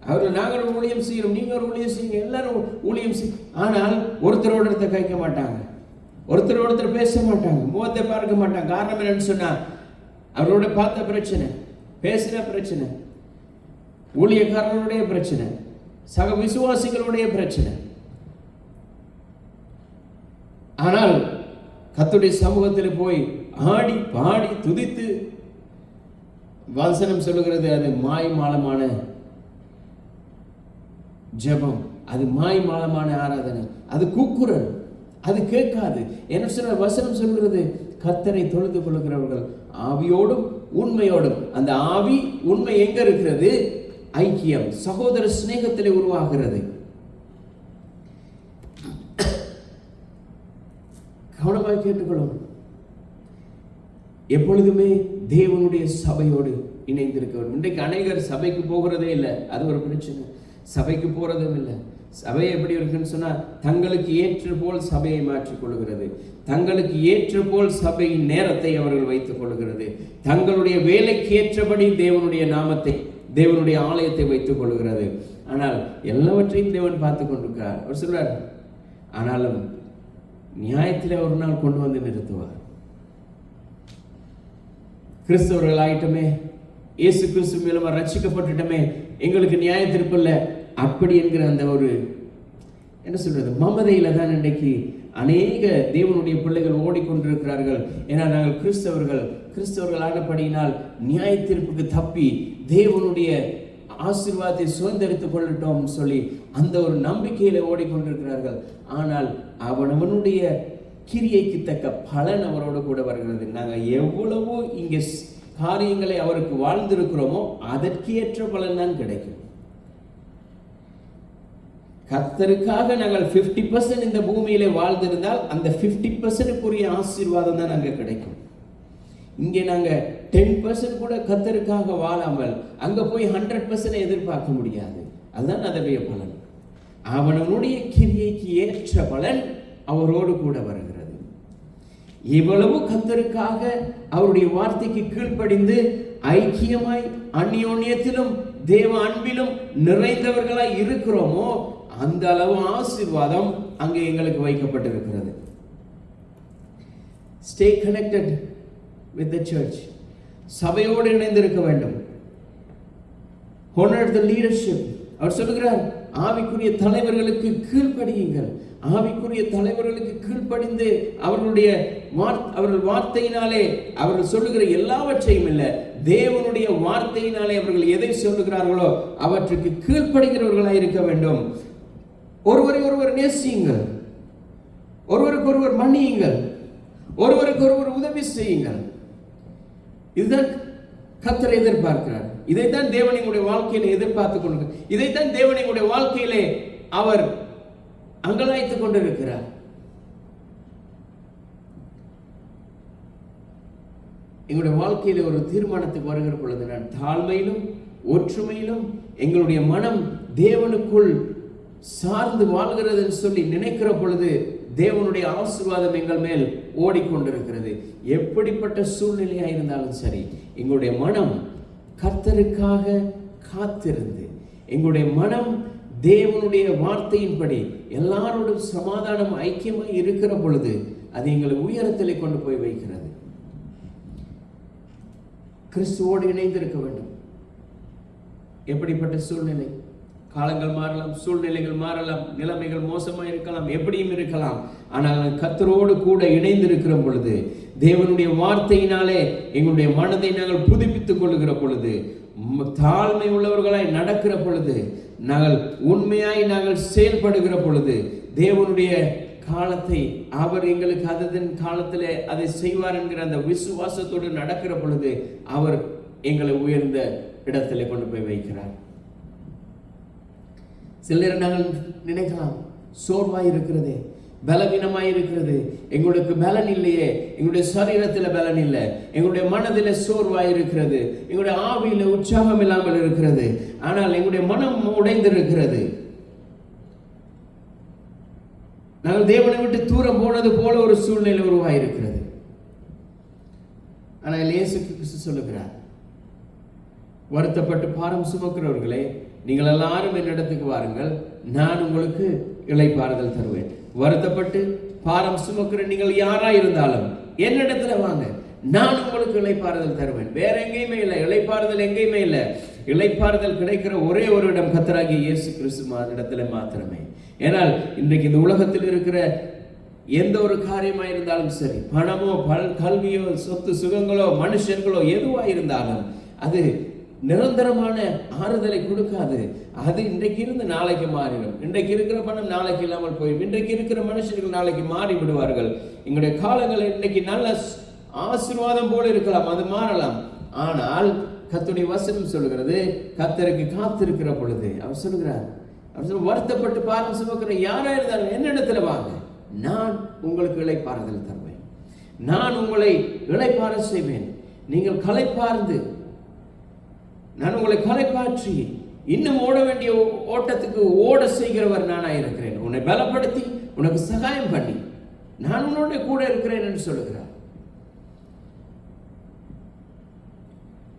அவர்கள் நாங்கள் ஊழியம் செய்கிறோம், நீங்க ஒரு ஊழியம் செய்யுங்க, எல்லாரும் ஊழியம் செய்ய, ஆனால் ஒருத்தரோட ஒருத்தர் கேட்க மாட்டாங்க, ஒருத்தர் ஒருத்தர் பேச மாட்டாங்க, முகத்தை பார்க்க மாட்டாங்க. காரணம் என்னன்னு சொன்னா, அவரோட பார்த்த பிரச்சனை, பேசின பிரச்சனை, ஊழியக்காரர்களுடைய பிரச்சனை, சக விசுவாசிகளுடைய பிரச்சனை. ஆனால் கர்த்தருடைய சமூகத்தில் போய் ஆடி பாடி துதித்து, வசனம் சொல்லுகிறது, அது மாய்மாலமான ஜெபம், அது மாய்மாலமான ஆராதனை, அது கூக்குரல், அது கேட்காது. என்ன சொல்ற வசனம் சொல்கிறது, கர்த்தரை தொழுது கொள்கிறவர்கள் ஆவியோடும் உண்மையோடும். அந்த ஆவி உண்மை எங்க இருக்கிறது? ஐக்கியம், சகோதர சிநேகத்திலே உருவாகிறது. கவனமாக கேட்டுக்கொள்ளும். எப்பொழுதுமே தேவனுடைய சபையோடு இணைந்திருக்க. இன்றைக்கு அநேகர் சபைக்கு போகிறதே இல்லை, அது ஒரு பிரச்சனை. சபைக்கு போறதும் இல்லை. சபை எப்படி இருக்குன்னு சொன்னா, தங்களுக்கு ஏற்ற போல் சபையை மாற்றிக் கொள்கிறது, தங்களுக்கு ஏற்ற போல் சபையின் நேரத்தை அவர்கள் வைத்துக் கொள்கிறது, தங்களுடைய வேலைக்கு ஏற்றபடி தேவனுடைய நாமத்தை, தேவனுடைய ஆலயத்தை வைத்துக் கொள்கிறது. ஆனால் எல்லாவற்றையும் தேவன் பார்த்து கொண்டிருக்கிறார். அவர் சொல்றார், ஆனாலும் நியாயத்தில் ஒரு நாள் கொண்டு வந்து நிறுத்துவார். கிறிஸ்தவர்கள் ஆயிட்டமே, இயேசு கிறிஸ்து மூலமா ரட்சிக்கப்பட்டுட்டமே, எங்களுக்கு நியாய தீர்ப்பு இல்லை அப்படி என்கிற அந்த ஒரு என்ன சொல்றது மமதையில தான் இன்றைக்கு அநேக தேவனுடைய பிள்ளைகள் ஓடிக்கொண்டிருக்கிறார்கள். ஏன்னா நாங்கள் கிறிஸ்தவர்கள் ஆனபடியினால் நியாய தீர்ப்புக்கு தப்பி தேவனுடைய ஆசீர்வாதத்தை சுதந்திரித்துக் கொள்ளட்டும் சொல்லி அந்த ஒரு நம்பிக்கையில ஓடிக்கொண்டிருக்கிறார்கள். ஆனால் அவனுடைய கிரியைக்கு தக்க பலன் அவரோடு கூட வருகிறது. நாங்கள் எவ்வளவோ இங்கே காரியங்களை அவருக்கு வாழ்ந்திருக்கிறோமோ அதற்கேற்ற பலன் தான் கிடைக்கும். கர்த்தருக்காக நாங்கள் 50% இந்த பூமியிலே வாழ்ந்திருந்தால் அந்த 50%க்குரிய ஆசீர்வாதம் தான் அங்கே கிடைக்கும். இங்கே நாங்கள் 10% கூட கர்த்தருக்காக வாழாமல் அங்கே போய் 100% எதிர்பார்க்க முடியாது. அதுதான் அதனுடைய பலன். அவனுடைய கிரியைக்கு ஏற்ற பலன் அவரோடு கூட வருகிறது. இவ்வளவு கர்த்தருக்காக அவருடைய வார்த்தைக்கு கீழ்ப்படிந்து ஐக்கியமாய் அந்யோன்யத்திலும் தேவ அன்பிலும் நிறைந்தவர்களாய் இருக்கிறோமோ அந்த அளவு ஆசீர்வாதம் அங்கே எங்களுக்கு வைக்கப்பட்டிருக்கிறது. Stay connected with the church. சபையோடு இணைந்திருக்க வேண்டும். Honor the leadership. அவர் சொல்லுகிறார், ஆவிக்குரிய தலைவர்களுக்கு கீழ்ப்படியுங்கள். ஆவிக்குரிய தலைவர்களுக்கு கீழ்ப்படிந்து அவர்கள் வார்த்தையினாலே அவர்கள் சொல்லுகிற எல்லாவற்றையும் இல்லை, தேவனுடைய வார்த்தையினாலே அவர்கள் எதை சொல்லுகிறார்களோ அவற்றுக்கு கீழ்ப்படுகிறவர்களாய் இருக்க வேண்டும். ஒருவரை ஒருவர் நேசியுங்கள், ஒருவருக்கு ஒருவர் மன்னியுங்கள், ஒருவருக்கு ஒருவர் உதவி செய்யுங்கள். இதுதான் கர்த்தர் எதிர்பார்க்கிறார். இதைத்தான் தேவன் எங்களுடைய வாழ்க்கையிலே எதிர்பார்த்துக் கொண்டு, இதைத்தான் தேவன் எங்களுடைய வாழ்க்கையிலே அவர் அங்கலாய்த்துக் கொண்டிருக்கிறார். எங்களுடைய வாழ்க்கையில ஒரு தீர்மானத்துக்கு வருகிற பொழுது, நான் தாழ்மையிலும் ஒற்றுமையிலும் எங்களுடைய மனம் தேவனுக்குள் சார்ந்து வாழ்கிறது சொல்லி நினைக்கிற பொழுது தேவனுடைய ஆசீர்வாதம் எங்கள் மேல் ஓடிக்கொண்டிருக்கிறது. எப்படிப்பட்ட சூழ்நிலையா இருந்தாலும் சரி, எங்களுடைய மனம் கர்த்தருக்காக காத்திருந்து, எங்களுடைய மனம் தேவனுடைய வார்த்தையின்படி எல்லாரோடும் சமாதானம் ஐக்கியமாய் இருக்கிற பொழுது அது எங்களை உயரத்திலே கொண்டு போய் வைக்கிறது. கிறிஸ்துவோடு இணைந்திருக்க வேண்டும். எப்படிப்பட்ட சூழ்நிலை, காலங்கள் மாறலாம், சூழ்நிலைகள் மாறலாம், நிலைமைகள் மோசமாக இருக்கலாம், எப்படியும் இருக்கலாம். ஆனால் கர்த்தரோடு கூட இணைந்திருக்கிற பொழுது, தேவனுடைய வார்த்தையினாலே எங்களுடைய மனதை நாங்கள் புதுப்பித்துக் கொள்ளுகிற பொழுது, தாழ்மை உள்ளவர்களாய் நடக்கிற பொழுது, நாங்கள் உண்மையாய் நாங்கள் செயல்படுகிற பொழுது, தேவனுடைய காலத்தை அவர் எங்களுக்கு அதன் காலத்திலே அதை செய்வார் என்கிற அந்த விசுவாசத்தோடு நடக்கிற பொழுது அவர் எங்களை உயர்ந்த இடத்திலே கொண்டு போய் வைக்கிறார். சில நேரம் நாங்கள் நினைக்கலாம், சோர்வாய் இருக்கிறது, பலவீனமாய் இருக்கிறது, எங்களுக்கு பலன் இல்லையே, எங்களுடைய சரீரத்தில் பலன் இல்லை, எங்களுடைய மனதில் சோர்வாய் இருக்கிறது, எங்களுடைய ஆவியில உற்சாகம் இல்லாமல் இருக்கிறது, ஆனால் எங்களுடைய மனம் உடைந்திருக்கிறது. நாங்கள் தேவனை விட்டு தூரம் போனது போல ஒரு சூழ்நிலை உருவாயிருக்கிறது. ஆனால் இயேசு கிறிஸ்து சொல்லுகிறார், வருத்தப்பட்டு பாரம் சுமக்கிறவர்களே, நீங்கள் எல்லாரும் என்னிடத்துக்கு வாருங்கள், நான் உங்களுக்கு இளைப்பாறுதல் தருவேன். வருத்தப்பட்டு பாரம் சுமக்கிற நீங்கள் யாரா இருந்தாலும் என்னிடத்துல வாங்க, நான் உங்களுக்கு இளைப்பாறுதல் தருவேன். வேற எங்கேயுமே இல்லை, இளைப்பாறுதல் எங்கேயுமே இல்லை. இளைப்பாறுதல் கிடைக்கிற ஒரே ஒரு இடம் கர்த்தராகிய இயேசு கிறிஸ்து இடத்துல மாத்திரமே. ஏனால் இன்றைக்கு இந்த உலகத்தில் இருக்கிற எந்த ஒரு காரியமா இருந்தாலும் சரி, பணமோ கல்வியோ சொத்து சுகங்களோ மனுஷர்களோ எதுவா இருந்தாலும் அது நிரந்தரமான ஆறுதலை கொடுக்காது. அது இன்றைக்கு இருந்து நாளைக்கு மாறிடும். இன்றைக்கு இருக்கிற பணம் நாளைக்கு இல்லாமல் போயிடும். இன்றைக்கு இருக்கிற மனுஷர்கள் நாளைக்கு மாறி விடுவார்கள். எங்களுடைய காலங்கள் இன்றைக்கு நல்ல ஆசீர்வாதம் போல இருக்கலாம், அது மாறலாம். ஆனால் கர்த்தருடைய வசனம் சொல்லுகிறது, கர்த்தருக்கு காத்திருக்கிற பொழுது அவர் சொல்லுகிறார், வருத்தப்பட்டு பாரம் சுமக்கிற யாரா இருந்தாலும் என்னிடத்துல வாங்க, நான் உங்களுக்கு இளைப்பாறுதல் தருவேன், நான் உங்களை இளைப்பாற செய்வேன். நீங்கள் களைப்பார்ந்து நான் உங்களை களைப்பாற்றி இன்னும் ஓட வேண்டிய ஓட்டத்துக்கு ஓட செய்கிறவர் நானா இருக்கிறேன். உன்னை பலப்படுத்தி உனக்கு சகாயம் பண்ணி நான் உன்னோட கூட இருக்கிறேன் என்று சொல்லுகிறார்.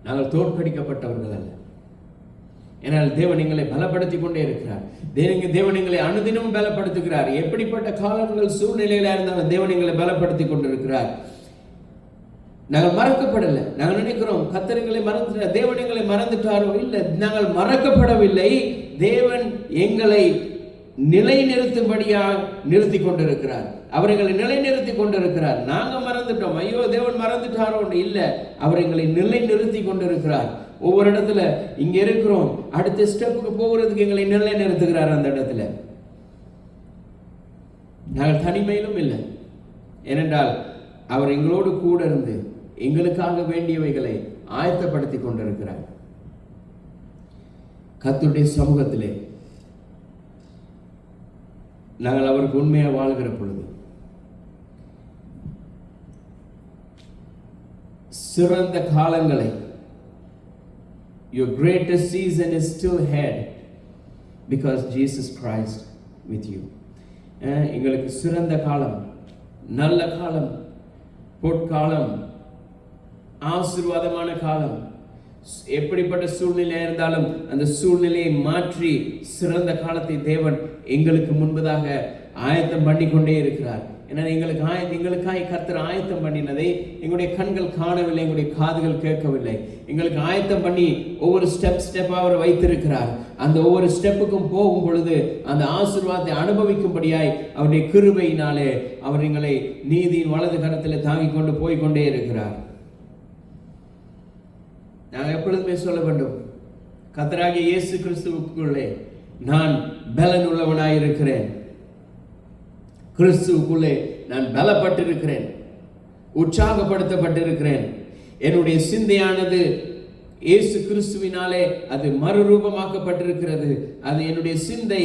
நாங்கள் தோற்கடிக்கப்பட்டவர்கள் அல்ல. ஏனால் தேவன் எங்களை பலப்படுத்தி கொண்டே இருக்கிறார். தேவன் எங்களை அனுதினமும் பலப்படுத்துகிறார். எப்படிப்பட்ட காலங்கள் சூழ்நிலையில இருந்தாலும் தேவன் எங்களை பலப்படுத்தி கொண்டிருக்கிறார். நாங்கள் மறக்கப்படலை. நாங்கள் நினைக்கிறோம் கர்த்தர் எங்களை மறந்துட்டார், தேவன் எங்களை மறந்துட்டாரோ? இல்லை, நாங்கள் மறக்கப்படவில்லை. தேவன் எங்களை நிலைநிறுத்தும்படியா நிறுத்தி கொண்டிருக்கிறார். அவர் எங்களை நிலைநிறுத்தி கொண்டிருக்கிறார். நாங்க மறந்துட்டோம், ஐயோ தேவன் மறந்துட்டாரோ? இல்லை, அவர் எங்களை நிலைநிறுத்தி கொண்டிருக்கிறார். ஒவ்வொரு இடத்துல இங்க இருக்கிறோம், அடுத்த ஸ்டெப்புக்கு போகிறதுக்கு எங்களை நிலைநிறுத்துகிறார். அந்த இடத்துல நாங்கள் தனிமையிலும் இல்லை. ஏனென்றால் அவர் எங்களோடு கூட இருந்து எங்களுக்காக வேண்டியவைகளை ஆயத்தப்படுத்தி கொண்டிருக்கிறார். கர்த்தருடைய சமூகத்திலே நாங்கள் அவருக்கு உண்மையாக வாழ்கிற பொழுது சிறந்த காலங்களை, your greatest season is still ahead because Jesus Christ with you. எங்களுக்கு சிறந்த காலம், நல்ல காலம், பொற்காலம், ஆசீர்வாதமான காலம். எப்படிப்பட்ட சூழ்நிலை இருந்தாலும் அந்த சூழ்நிலையை மாற்றி சிறந்த காலத்தை தேவன் எங்களுக்கு முன்பதாக ஆயத்தம் பண்ணி கொண்டே இருக்கிறார். ஏன்னா எங்களுக்காய் கர்த்தர் ஆயத்தம் பண்ணினதை எங்களுடைய கண்கள் காணவில்லை, எங்களுடைய காதுகள் கேட்கவில்லை. எங்களுக்கு ஆயத்தம் பண்ணி ஒவ்வொரு ஸ்டெப்பாக அவர் வைத்திருக்கிறார். அந்த ஒவ்வொரு ஸ்டெப்புக்கும் போகும் பொழுது அந்த ஆசீர்வாதத்தை அனுபவிக்கும்படியாய் அவருடைய கிருபையினாலே அவர் எங்களை நீதியின் வலது கரத்தில் தாங்கிக் கொண்டு போய்கொண்டே இருக்கிறார். நாங்கள் எப்பொழுதுமே சொல்ல வேண்டும், கர்த்தராகிய இயேசு கிறிஸ்துவுக்குள்ளே நான் பலன் உள்ளவனாயிருக்கிறேன், கிறிஸ்துவுக்குள்ளே நான் பலப்பட்டிருக்கிறேன், உற்சாகப்படுத்தப்பட்டிருக்கிறேன். என்னுடைய சிந்தையானது இயேசு கிறிஸ்துவினாலே அது மறுரூபமாக்கப்பட்டிருக்கிறது. அது என்னுடைய சிந்தை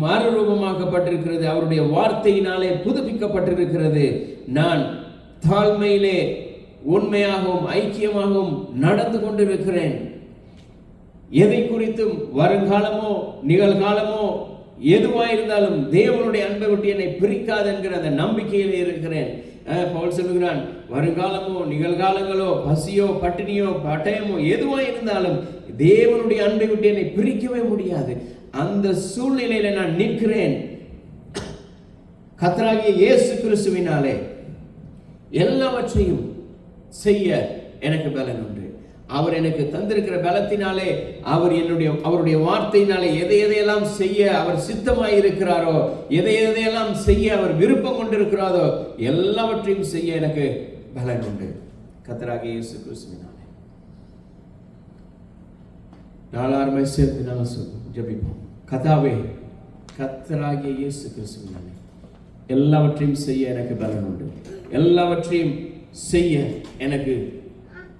மறுரூபமாக்கப்பட்டிருக்கிறது, அவருடைய வார்த்தையினாலே புதுப்பிக்கப்பட்டிருக்கிறது. நான் தாழ்மையிலே உண்மையாகவும் ஐக்கியமாகவும் நடந்து கொண்டிருக்கிறேன். எதை குறித்தும் வருங்காலமோ நிகழ்காலமோ எதுவாயிருந்தாலும் தேவனுடைய அன்பை விட்டு என்னை பிரிக்காது என்கிற அந்த நம்பிக்கையில் இருக்கிறேன். பவுல் சொல்லுகிறான், வருங்காலமோ நிகழ்காலங்களோ பசியோ பட்டினியோ பட்டயமோ எதுவாயிருந்தாலும் தேவனுடைய அன்பை விட்டு என்னை பிரிக்கவே முடியாது. அந்த சூழ்நிலையில நான் நிற்கிறேன். கர்த்தராகிய இயேசு கிறிஸ்துவினாலே எல்லாவற்றையும் செய்ய எனக்கு பலன் உண்டு. அவர் எனக்கு தந்திருக்கிற பலத்தினாலே அவருடைய வார்த்தையினாலே எதையெல்லாம் செய்ய அவர் சித்தமாய் இருக்கிறாரோ, எதையெல்லாம் செய்ய அவர் விருப்பம் கொண்டிருக்கிறாரோ எல்லாவற்றையும் செய்ய எனக்கு பலன் உண்டு. கர்த்தராகிய இயேசு கிறிஸ்துவினாலே. நாளாருமே சேர்த்து நாங்கள் ஜெபிப்போம். கர்த்தாவே, கர்த்தராகிய இயேசு கிறிஸ்துவினாலே எல்லாவற்றையும் செய்ய எனக்கு பலன் உண்டு. எல்லாவற்றையும் செய்ய எனக்கு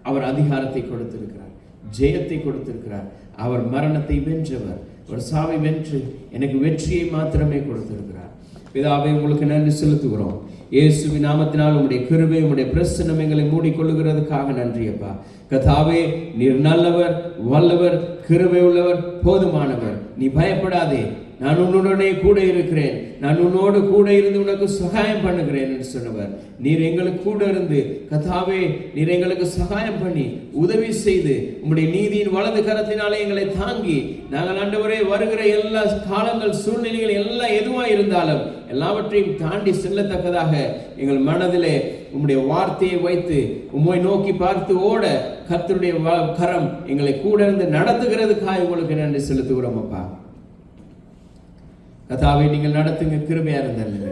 அவர் அதிகாரத்தை கொடுத்திருக்கிறார், ஜெயத்தை கொடுத்திருக்கிறார். அவர் மரணத்தை வென்றவர், ஒரு சாவை வென்று எனக்கு வெற்றியை மாத்திரமே கொடுத்திருக்கிறார். பிதாவே, உங்களுக்கு நன்றி செலுத்துகிறோம். இயேசுவின் நாமத்தினால் உம்முடைய கிருபை உம்முடைய பிரசன்னம் எங்களை மூடிக்கொள்ளுகிறதுக்காக நன்றி அப்பா. கர்த்தாவே, நீர் நல்லவர், வல்லவர், கிருபை உள்ளவர், போதுமானவர். நீ பயப்படாதே, நான் உன்னுடனே கூட இருக்கிறேன், நான் உன்னோடு கூட இருந்து உனக்கு சகாயம் பண்ணுகிறேன் என்று சொன்னவர். நீர் எங்களுக்கு கூட இருந்து கர்த்தாவே, நீர் எங்களுக்கு சகாயம் பண்ணி உதவி செய்து உம்முடைய நீதியின் வலது கரத்தினாலே எங்களை தாங்கி நாங்கள் ஆண்டவரே வருகிற எல்லா காலங்கள் சூழ்நிலைகள் எல்லாம் எதுவா இருந்தாலும் எல்லாவற்றையும் தாண்டி செல்லத்தக்கதாக எங்கள் மனதிலே உம்முடைய வார்த்தையை வைத்து உம்மை நோக்கி பார்த்து ஓட கர்த்தருடைய கரம் எங்களை கூட இருந்து நடத்துகிறதுக்காக உங்களுக்கு நன்றி செலுத்துகிறோம் அப்பா. கர்த்தாவே, நீங்கள் நடத்துங்க, கிருபையா இருந்தல்ல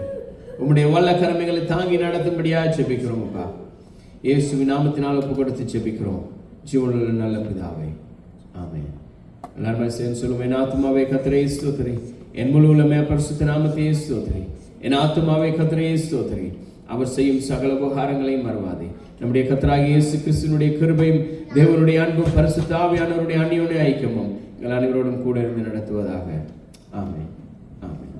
உம்முடைய வல்ல கரமைகளை தாங்கி நடத்தும்படியாக ஜெபிக்கிறோம் அப்பா. இயேசுவின் நாமத்தினால் ஒப்பு கொடுத்து ஜெபிக்கிறோம் ஜீவனுள்ள நல்ல பிதாவே, ஆமென். எல்லாரும் சேர்ந்து சொல்லுவோம். என் ஆத்துமாவே கர்த்தரை ஸ்தோத்திரி, என் முழு உள்ளமே பரிசுத்த நாமத்தையே ஸ்தோத்திரி. என் ஆத்துமாவே கர்த்தரை ஸ்தோத்திரி, அவர் செய்யும் சகல உபகாரங்களையும் மறவாதே. நம்முடைய கர்த்தராகிய இயேசு கிறிஸ்துவினுடைய கிருபையும் தேவனுடைய அன்பும் பரிசுத்த ஆவியானவருடைய அந்யோன்ய ஐக்கியமும் எங்கள் அனைவரோடும் கூட இருந்து நடத்துவதாக. ஆமென். ஆமென்.